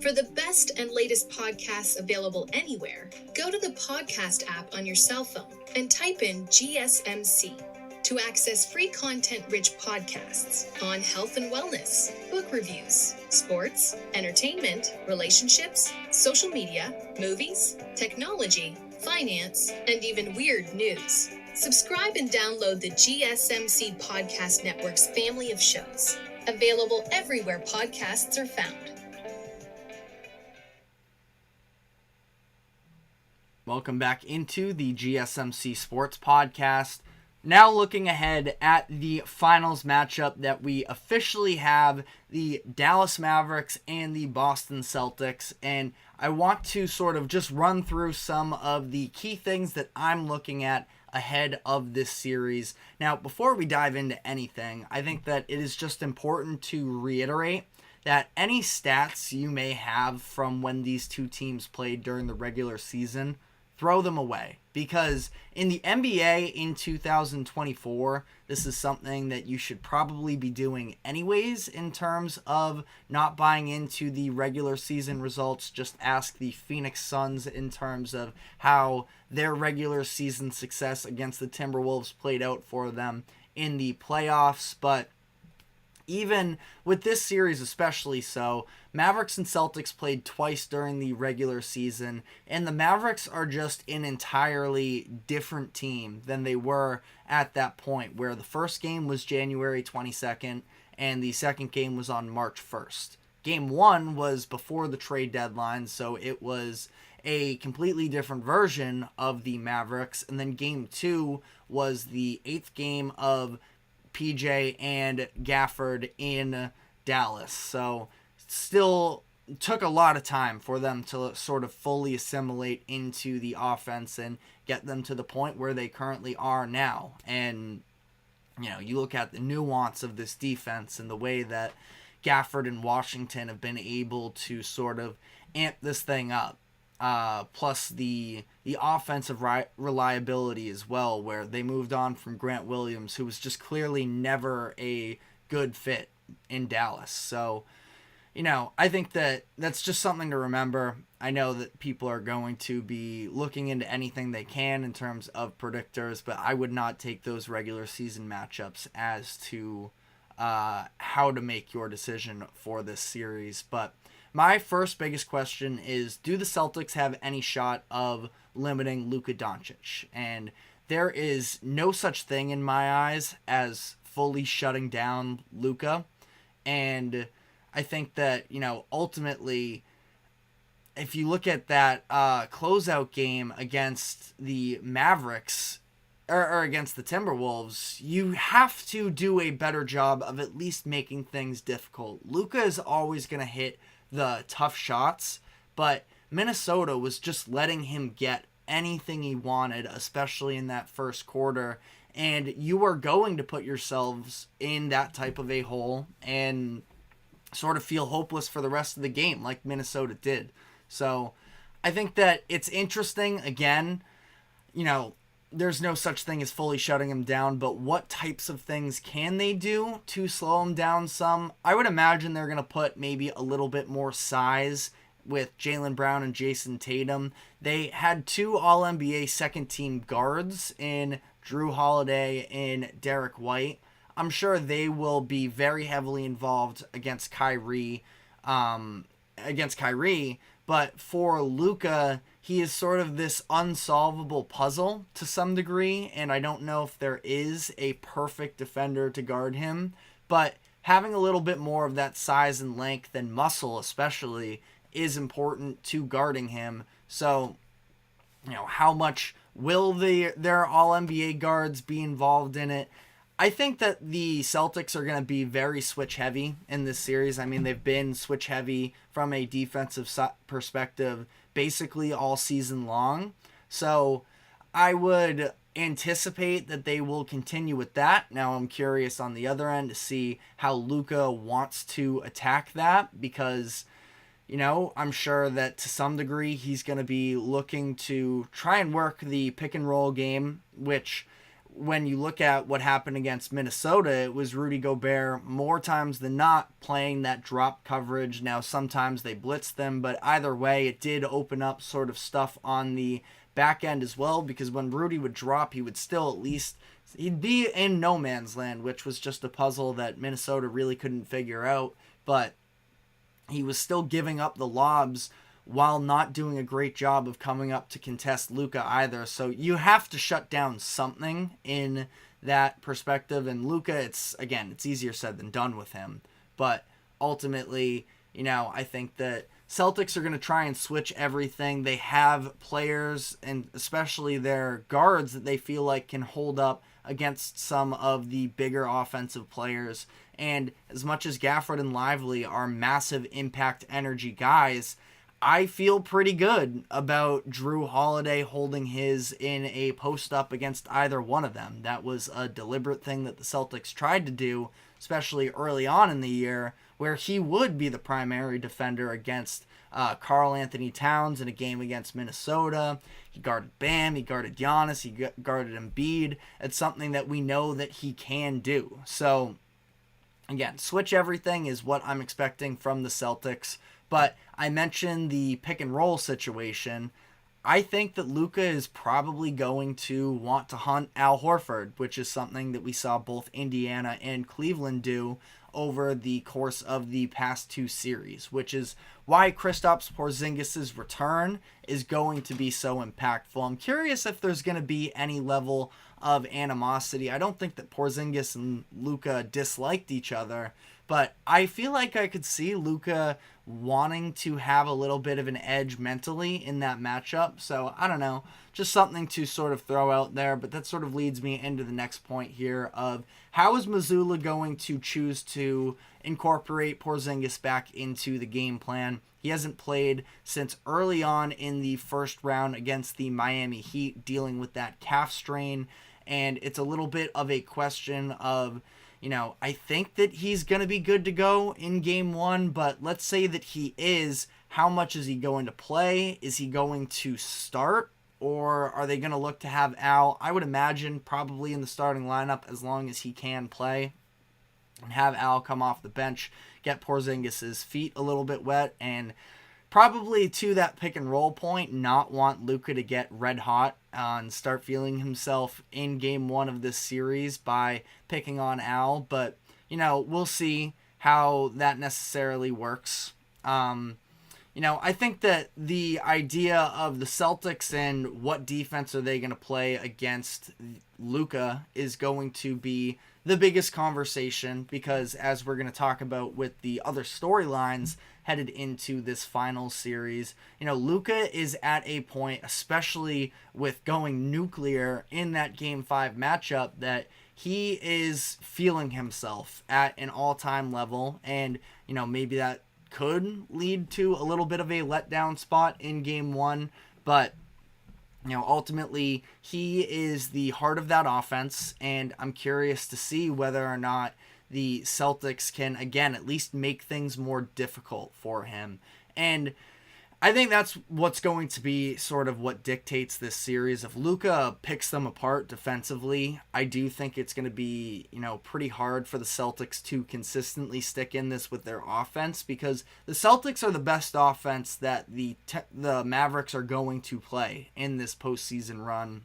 For the best and latest podcasts available anywhere, go to the podcast app on your cell phone and type in GSMC to access free content-rich podcasts on health and wellness, book reviews, sports, entertainment, relationships, social media, movies, technology, finance, and even weird news. Subscribe and download the GSMC Podcast Network's family of shows, available everywhere podcasts are found. Welcome back into the GSMC Sports Podcast. Now looking ahead at the finals matchup that we officially have, the Dallas Mavericks and the Boston Celtics. And I want to sort of just run through some of the key things that I'm looking at ahead of this series. Now, before we dive into anything, I think that it is just important to reiterate that any stats you may have from when these two teams played during the regular season, throw them away. Because in the NBA in 2024, this is something that you should probably be doing anyways in terms of not buying into the regular season results. Just ask the Phoenix Suns in terms of how their regular season success against the Timberwolves played out for them in the playoffs. But even with this series especially so, Mavericks and Celtics played twice during the regular season, and the Mavericks are just an entirely different team than they were at that point, where the first game was January 22nd, and the second game was on March 1st. Game 1 was before the trade deadline, so it was a completely different version of the Mavericks, and then Game 2 was the 8th game of PJ and Gafford in Dallas. So still took a lot of time for them to sort of fully assimilate into the offense and get them to the point where they currently are now. And, you know, you look at the nuance of this defense and the way that Gafford and Washington have been able to sort of amp this thing up. Plus the offensive reliability as well, where they moved on from Grant Williams, who was just clearly never a good fit in Dallas. So, you know, I think that that's just something to remember. I know that people are going to be looking into anything they can in terms of predictors, but I would not take those regular season matchups as to how to make your decision for this series. But my first biggest question is, do the Celtics have any shot of limiting Luka Doncic? And there is no such thing in my eyes as fully shutting down Luka. And I think that, you know, ultimately, if you look at that closeout game against the Mavericks, or against the Timberwolves, you have to do a better job of at least making things difficult. Luka is always going to hit the tough shots, but Minnesota was just letting him get anything he wanted, especially in that first quarter, and you are going to put yourselves in that type of a hole and sort of feel hopeless for the rest of the game like Minnesota did. So I think that it's interesting. Again, you know, there's no such thing as fully shutting him down, but what types of things can they do to slow him down some? I would imagine they're going to put maybe a little bit more size with Jaylen Brown and Jason Tatum. They had 2 All-NBA second-team guards in Drew Holiday and Dereck White. I'm sure they will be very heavily involved against Kyrie, but for Luka, he is sort of this unsolvable puzzle to some degree, and I don't know if there is a perfect defender to guard him, but having a little bit more of that size and length and muscle especially is important to guarding him. So, you know, how much will their All-NBA guards be involved in it? I think that the Celtics are going to be very switch heavy in this series. I mean, they've been switch heavy from a defensive perspective basically all season long. So I would anticipate that they will continue with that. Now I'm curious on the other end to see how Luka wants to attack that, because, you know, I'm sure that to some degree he's going to be looking to try and work the pick and roll game, which when you look at what happened against Minnesota, it was Rudy Gobert more times than not playing that drop coverage. Now, sometimes they blitzed them, but either way, it did open up sort of stuff on the back end as well, because when Rudy would drop, he would still at least, he'd be in no man's land, which was just a puzzle that Minnesota really couldn't figure out, but he was still giving up the lobs while not doing a great job of coming up to contest Luka either. So you have to shut down something in that perspective. And Luka, it's easier said than done with him. But ultimately, you know, I think that Celtics are going to try and switch everything. They have players, and especially their guards, that they feel like can hold up against some of the bigger offensive players. And as much as Gafford and Lively are massive impact energy guys, I feel pretty good about Drew Holiday holding his in a post-up against either one of them. That was a deliberate thing that the Celtics tried to do, especially early on in the year, where he would be the primary defender against Karl Anthony Towns in a game against Minnesota. He guarded Bam, he guarded Giannis, he guarded Embiid. It's something that we know that he can do. So, again, switch everything is what I'm expecting from the Celtics. But I mentioned the pick and roll situation. I think that Luka is probably going to want to hunt Al Horford, which is something that we saw both Indiana and Cleveland do over the course of the past two series, which is why Kristaps Porzingis' return is going to be so impactful. I'm curious if there's going to be any level of animosity. I don't think that Porzingis and Luka disliked each other, but I feel like I could see Luka wanting to have a little bit of an edge mentally in that matchup. So I don't know, just something to sort of throw out there. But that sort of leads me into the next point here of how is Mazzulla going to choose to incorporate Porzingis back into the game plan. He hasn't played since early on in the first round against the Miami Heat, dealing with that calf strain. And it's a little bit of a question of, I think that he's going to be good to go in game one, but let's say that he is. How much is he going to play? Is he going to start? Or are they going to look to have Al, I would imagine, probably in the starting lineup as long as he can play, and have Al come off the bench, get Porzingis' feet a little bit wet, and probably to that pick and roll point, not want Luka to get red hot and start feeling himself in game one of this series by picking on Al. But, we'll see how that necessarily works. I think that the idea of the Celtics and what defense are they going to play against Luka is going to be the biggest conversation, because as we're going to talk about with the other storylines headed into this final series, Luka is at a point, especially with going nuclear in that Game 5 matchup, that he is feeling himself at an all-time level, and, maybe that could lead to a little bit of a letdown spot in game one, but ultimately he is the heart of that offense, and I'm curious to see whether or not the Celtics can again at least make things more difficult for him. And I think that's what's going to be sort of what dictates this series. If Luka picks them apart defensively, I do think it's going to be, pretty hard for the Celtics to consistently stick in this with their offense, because the Celtics are the best offense that the Mavericks are going to play in this postseason run.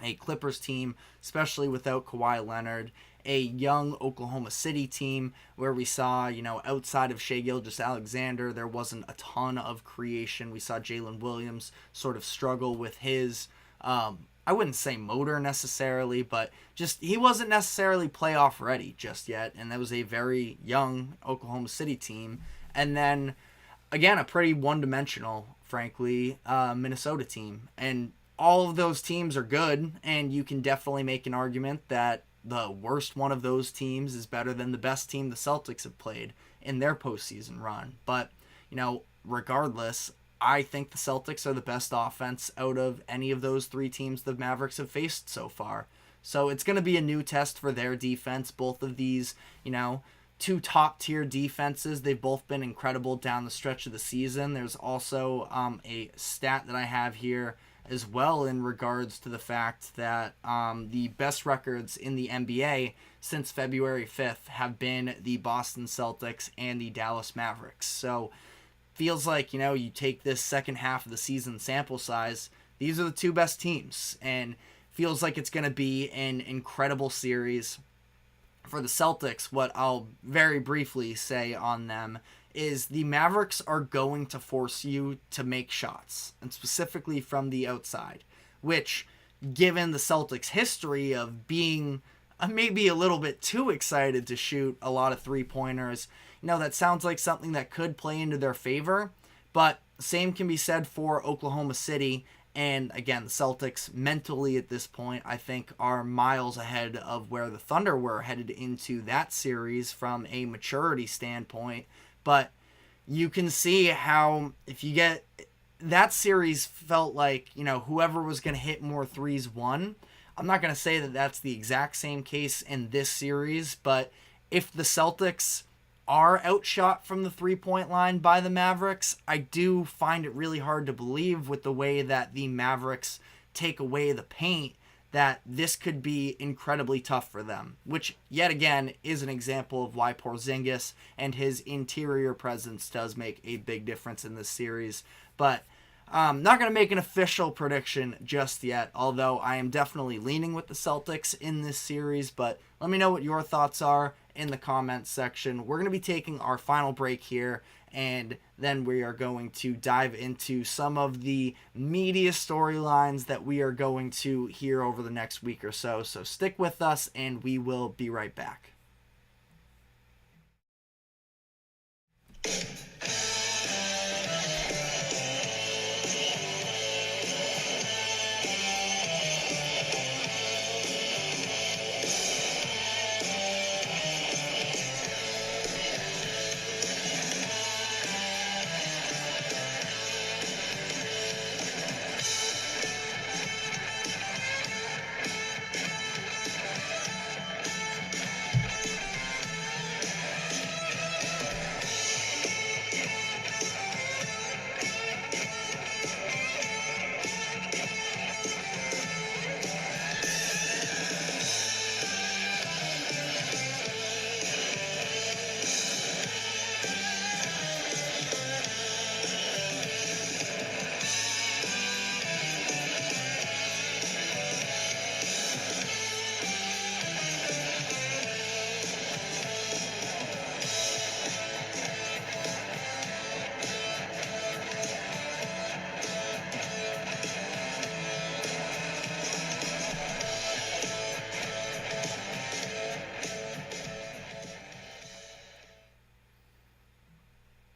A Clippers team, especially without Kawhi Leonard, a young Oklahoma City team where we saw, outside of Shai Gilgeous-Alexander, there wasn't a ton of creation. We saw Jalen Williams sort of struggle with his, I wouldn't say motor necessarily, but just he wasn't necessarily playoff ready just yet. And that was a very young Oklahoma City team. And then, again, a pretty one-dimensional, frankly, Minnesota team. And all of those teams are good, and you can definitely make an argument that the worst one of those teams is better than the best team the Celtics have played in their postseason run. But, regardless, I think the Celtics are the best offense out of any of those three teams the Mavericks have faced so far. So it's going to be a new test for their defense. Both of these, two top-tier defenses, they've both been incredible down the stretch of the season. There's also a stat that I have here as well in regards to the fact that the best records in the NBA since February 5th have been the Boston Celtics and the Dallas Mavericks. So feels like, you take this second half of the season sample size, these are the two best teams, and feels like it's going to be an incredible series. For the Celtics, what I'll very briefly say on them is the Mavericks are going to force you to make shots, and specifically from the outside, which, given the Celtics' history of being maybe a little bit too excited to shoot a lot of three-pointers, that sounds like something that could play into their favor, but same can be said for Oklahoma City. And again, the Celtics mentally at this point, I think, are miles ahead of where the Thunder were headed into that series from a maturity standpoint. But you can see how if you get that series felt like, whoever was going to hit more threes won. I'm not going to say that that's the exact same case in this series, but if the Celtics are outshot from the three-point line by the Mavericks, I do find it really hard to believe with the way that the Mavericks take away the paint that this could be incredibly tough for them, which yet again is an example of why Porzingis and his interior presence does make a big difference in this series. But I'm not going to make an official prediction just yet, although I am definitely leaning with the Celtics in this series. But let me know what your thoughts are in the comments section. We're going to be taking our final break here, and then we are going to dive into some of the media storylines that we are going to hear over the next week or so. So stick with us, and we will be right back.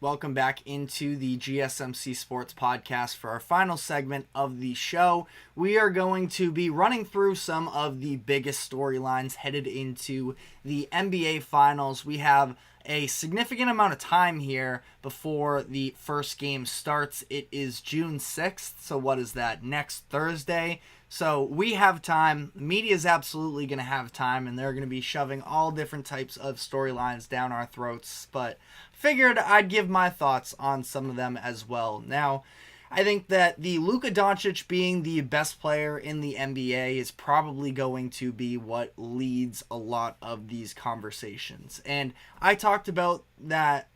Welcome back into the GSMC Sports Podcast for our final segment of the show. We are going to be running through some of the biggest storylines headed into the NBA Finals. We have a significant amount of time here before the first game starts. It is June 6th, so what is that, next Thursday? So we have time. The media is absolutely going to have time, and they're going to be shoving all different types of storylines down our throats, but figured I'd give my thoughts on some of them as well. Now, I think that the Luka Doncic being the best player in the NBA is probably going to be what leads a lot of these conversations. And I talked about that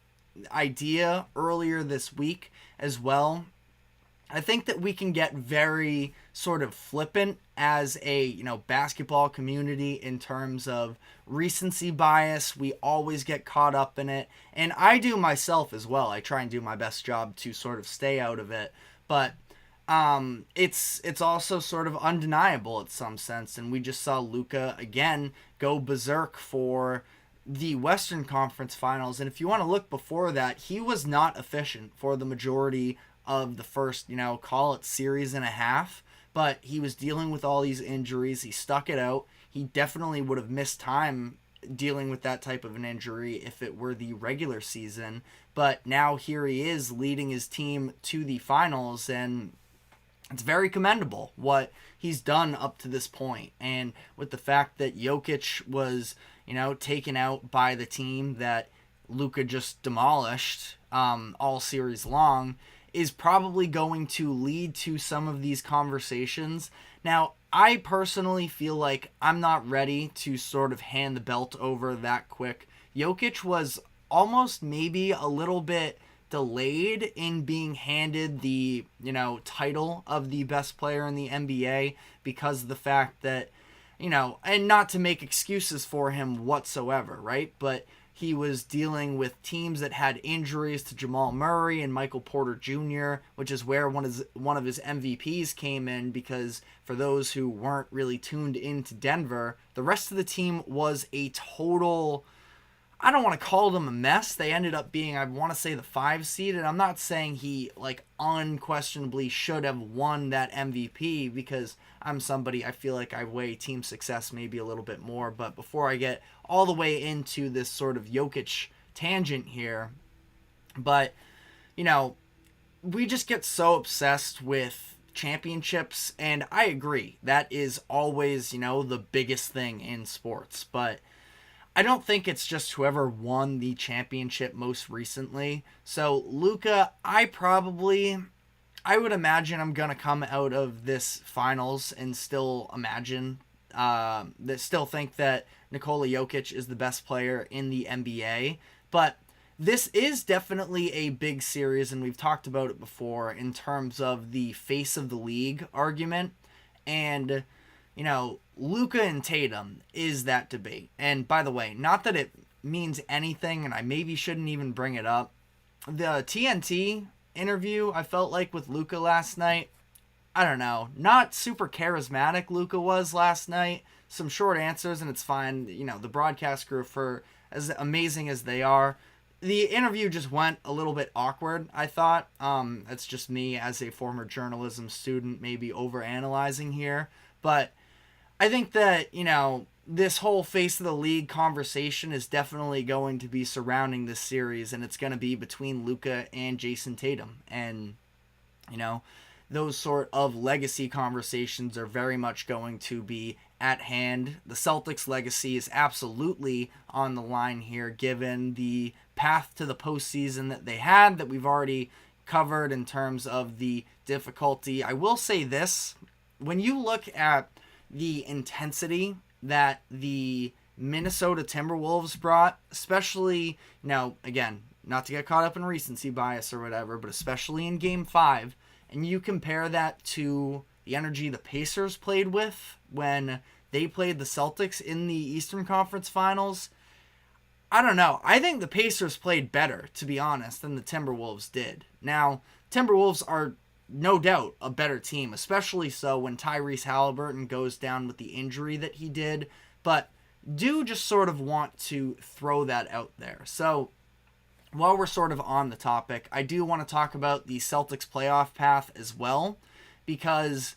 idea earlier this week as well. I think that we can get very sort of flippant as a, basketball community in terms of recency bias. We always get caught up in it, and I do myself as well. I try and do my best job to sort of stay out of it, but it's also sort of undeniable in some sense, and we just saw Luka again go berserk for the Western Conference Finals. And if you want to look before that, he was not efficient for the majority of the first, call it series and a half, but he was dealing with all these injuries. He stuck it out. He definitely would have missed time dealing with that type of an injury if it were the regular season, but now here he is leading his team to the finals, and it's very commendable what he's done up to this point. And with the fact that Jokic was, taken out by the team that Luka just demolished all series long, is probably going to lead to some of these conversations. Now, I personally feel like I'm not ready to sort of hand the belt over that quick. Jokic was almost maybe a little bit delayed in being handed the, title of the best player in the NBA because of the fact that, and not to make excuses for him whatsoever, right? But he was dealing with teams that had injuries to Jamal Murray and Michael Porter Jr., which is where one of his MVPs came in, because for those who weren't really tuned into Denver, the rest of the team was a total, I don't want to call them a mess. They ended up being, I want to say, the 5 seed, and I'm not saying he unquestionably should have won that MVP, because I'm somebody, I feel like I weigh team success maybe a little bit more. But before I get all the way into this sort of Jokic tangent here, but we just get so obsessed with championships, and I agree that is always the biggest thing in sports, but I don't think it's just whoever won the championship most recently. So Luka, I would imagine I'm going to come out of this finals and still still think that Nikola Jokic is the best player in the NBA. But this is definitely a big series, and we've talked about it before in terms of the face of the league argument. And, Luka and Tatum is that debate. And by the way, not that it means anything, and I maybe shouldn't even bring it up. The TNT interview I felt like with Luka last night, I don't know, not super charismatic Luka was last night. Some short answers, and it's fine. The broadcast crew, for as amazing as they are, the interview just went a little bit awkward, I thought. That's just me as a former journalism student maybe overanalyzing here. But I think that, this whole face of the league conversation is definitely going to be surrounding this series, and it's going to be between Luka and Jason Tatum. And, those sort of legacy conversations are very much going to be at hand. The Celtics' legacy is absolutely on the line here, given the path to the postseason that they had, that we've already covered in terms of the difficulty. I will say this, when you look at the intensity that the Minnesota Timberwolves brought, especially, again, not to get caught up in recency bias or whatever, but especially in Game 5, and you compare that to the energy the Pacers played with when they played the Celtics in the Eastern Conference Finals, I don't know. I think the Pacers played better, to be honest, than the Timberwolves did. Now, Timberwolves are no doubt a better team, especially so when Tyrese Halliburton goes down with the injury that he did, but do just sort of want to throw that out there. So, while we're sort of on the topic, I do want to talk about the Celtics playoff path as well, because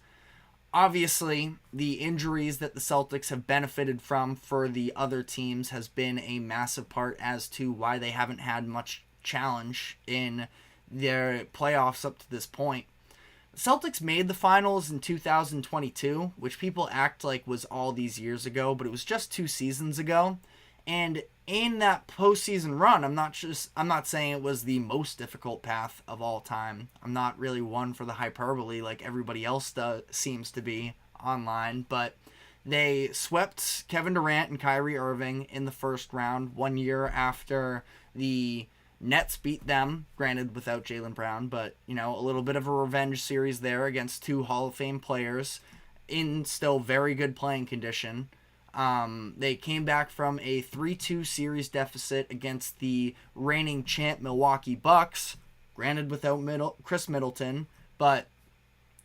obviously the injuries that the Celtics have benefited from for the other teams has been a massive part as to why they haven't had much challenge in their playoffs up to this point. The Celtics made the finals in 2022, which people act like was all these years ago, but it was just 2 seasons ago. And in that postseason run, I'm not saying it was the most difficult path of all time. I'm not really one for the hyperbole like everybody else seems to be online, but they swept Kevin Durant and Kyrie Irving in the first round 1 year after the Nets beat them, granted without Jaylen Brown, but, a little bit of a revenge series there against 2 Hall of Fame players in still very good playing condition. They came back from a 3-2 series deficit against the reigning champ Milwaukee Bucks, granted without Chris Middleton, but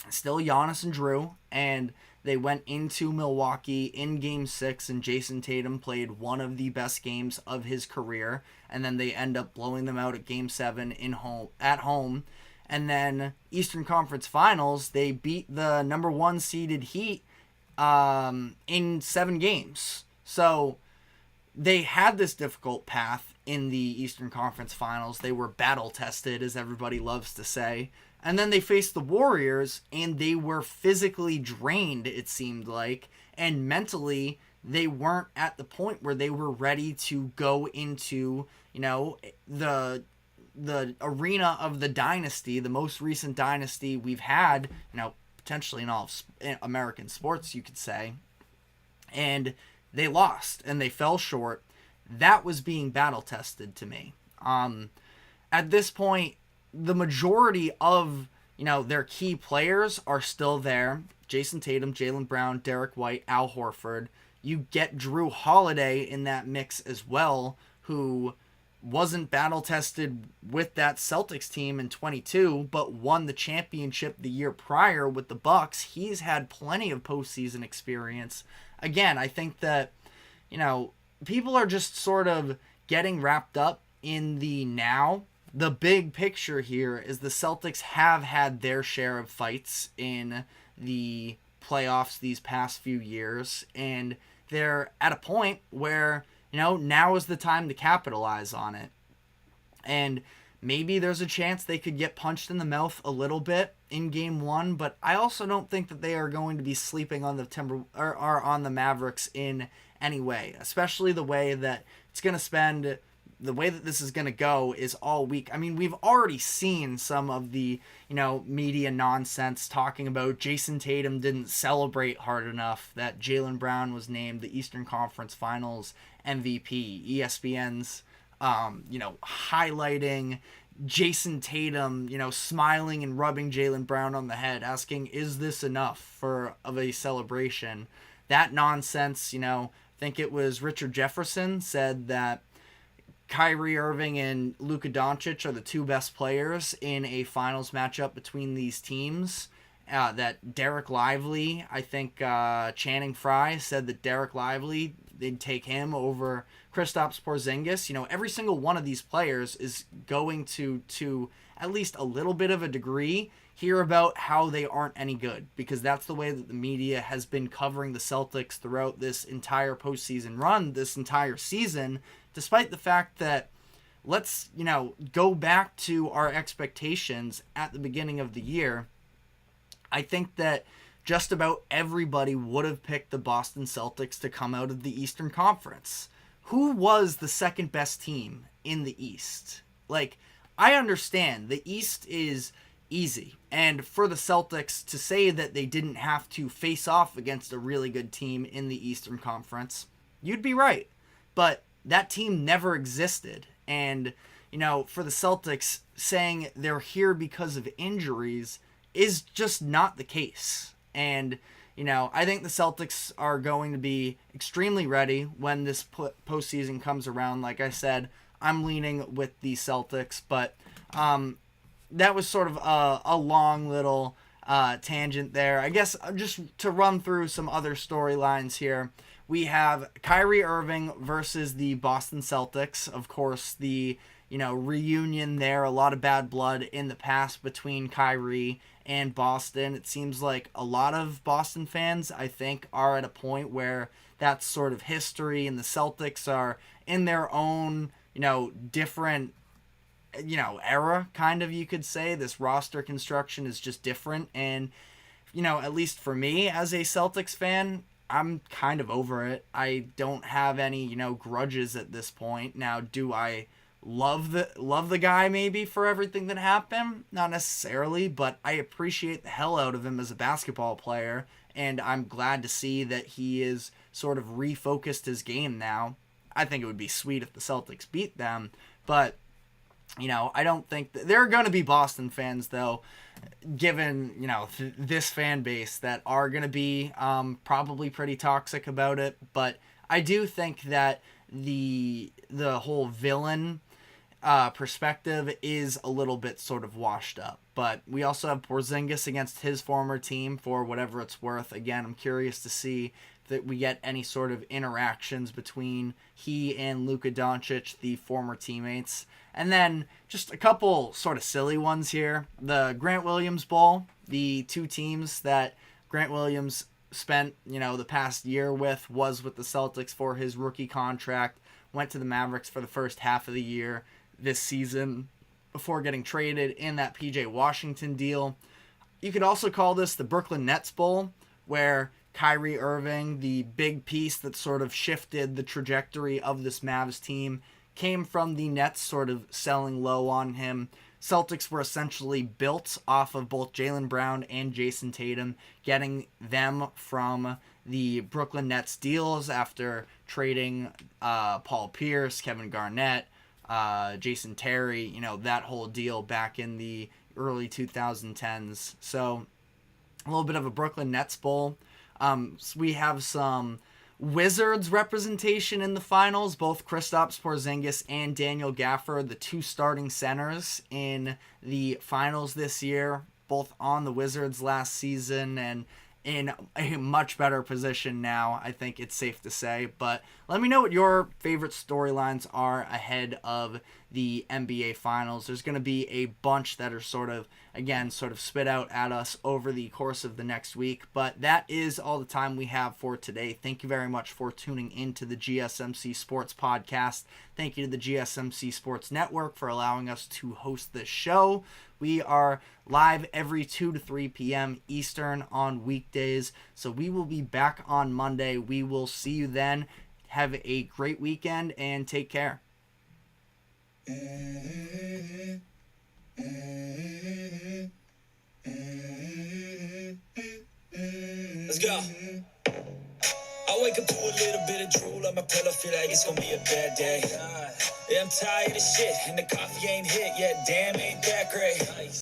still Giannis and Drew, and they went into Milwaukee in Game 6, and Jason Tatum played one of the best games of his career, and then they end up blowing them out at Game 7 at home. And then Eastern Conference Finals, they beat the number 1 seeded Heat in 7 games. So they had this difficult path in the Eastern Conference Finals. They were battle tested, as everybody loves to say. And then they faced the Warriors, and they were physically drained, it seemed like. And mentally, they weren't at the point where they were ready to go into, the arena of the dynasty, the most recent dynasty we've had, potentially in all of American sports, you could say. And they lost, and they fell short. That was being battle tested to me. At this point, the majority of, their key players are still there. Jason Tatum, Jaylen Brown, Derek White, Al Horford. You get Drew Holiday in that mix as well, who wasn't battle tested with that Celtics team in 22, but won the championship the year prior with the Bucks. He's had plenty of postseason experience. Again, I think that, people are just sort of getting wrapped up in the now. The big picture here is the Celtics have had their share of fights in the playoffs these past few years, and they're at a point where, now is the time to capitalize on it. And maybe there's a chance they could get punched in the mouth a little bit in game one, but I also don't think that they are going to be sleeping on the on the Mavericks in any way, especially the way that the way that this is going to go is all week. I mean, we've already seen some of the, media nonsense talking about Jason Tatum didn't celebrate hard enough, that Jaylen Brown was named the Eastern Conference Finals MVP. ESPN's, highlighting Jason Tatum, smiling and rubbing Jaylen Brown on the head, asking, is this enough of a celebration? That nonsense, I think it was Richard Jefferson said that Kyrie Irving and Luka Doncic are the two best players in a finals matchup between these teams. That Dereck Lively, I think Channing Frye said that Dereck Lively, they'd take him over Kristaps Porzingis. Every single one of these players is going to at least a little bit of a degree, hear about how they aren't any good, because that's the way that the media has been covering the Celtics throughout this entire postseason run, this entire season, despite the fact that, let's, go back to our expectations at the beginning of the year. I think that just about everybody would have picked the Boston Celtics to come out of the Eastern Conference. Who was the second best team in the East? I understand the East is easy, and for the Celtics to say that they didn't have to face off against a really good team in the Eastern Conference, you'd be right. But that team never existed. And, for the Celtics saying they're here because of injuries is just not the case. And, I think the Celtics are going to be extremely ready when this postseason comes around. Like I said, I'm leaning with the Celtics, but that was sort of a long little tangent there. I guess just to run through some other storylines here. We have Kyrie Irving versus the Boston Celtics. Of course, the reunion there. A lot of bad blood in the past between Kyrie and Boston. It seems like a lot of Boston fans, I think, are at a point where that's sort of history, and the Celtics are in their own, different, era, kind of, you could say. This roster construction is just different. And, at least for me as a Celtics fan, I'm kind of over it. I don't have any, grudges at this point. Now, do I love the guy maybe for everything that happened? Not necessarily, but I appreciate the hell out of him as a basketball player, and I'm glad to see that he is sort of refocused his game now. I think it would be sweet if the Celtics beat them, but I don't think there are going to be Boston fans, though, given, this fan base, that are going to be probably pretty toxic about it. But I do think that the whole villain perspective is a little bit sort of washed up. But we also have Porzingis against his former team, for whatever it's worth. Again, I'm curious to see that we get any sort of interactions between he and Luka Doncic, the former teammates. And then just a couple sort of silly ones here. The Grant Williams Bowl, the two teams that Grant Williams spent, the past year was with the Celtics for his rookie contract, went to the Mavericks for the first half of the year this season before getting traded in that PJ Washington deal. You could also call this the Brooklyn Nets Bowl, where Kyrie Irving, the big piece that sort of shifted the trajectory of this Mavs team, came from the Nets sort of selling low on him. Celtics were essentially built off of both Jaylen Brown and Jason Tatum, getting them from the Brooklyn Nets deals after trading Paul Pierce, Kevin Garnett, Jason Terry, that whole deal back in the early 2010s. So a little bit of a Brooklyn Nets Bowl. So we have some Wizards representation in the finals, both Kristaps Porzingis and Daniel Gafford, the two starting centers in the finals this year, both on the Wizards last season and in a much better position now, I think it's safe to say. But let me know what your favorite storylines are ahead of the NBA Finals. There's going to be a bunch that are sort of spit out at us over the course of the next week. But that is all the time we have for today. Thank you very much for tuning into the GSMC Sports Podcast. Thank you to the GSMC Sports Network for allowing us to host this show. We are live every 2 to 3 p.m. Eastern on weekdays. So we will be back on Monday. We will see you then. Have a great weekend and take care. Let's go. I wake up to a little bit of drool on my pillow, feel like it's gonna be a bad day. Yeah, I'm tired of shit, and the coffee ain't hit yet, damn it.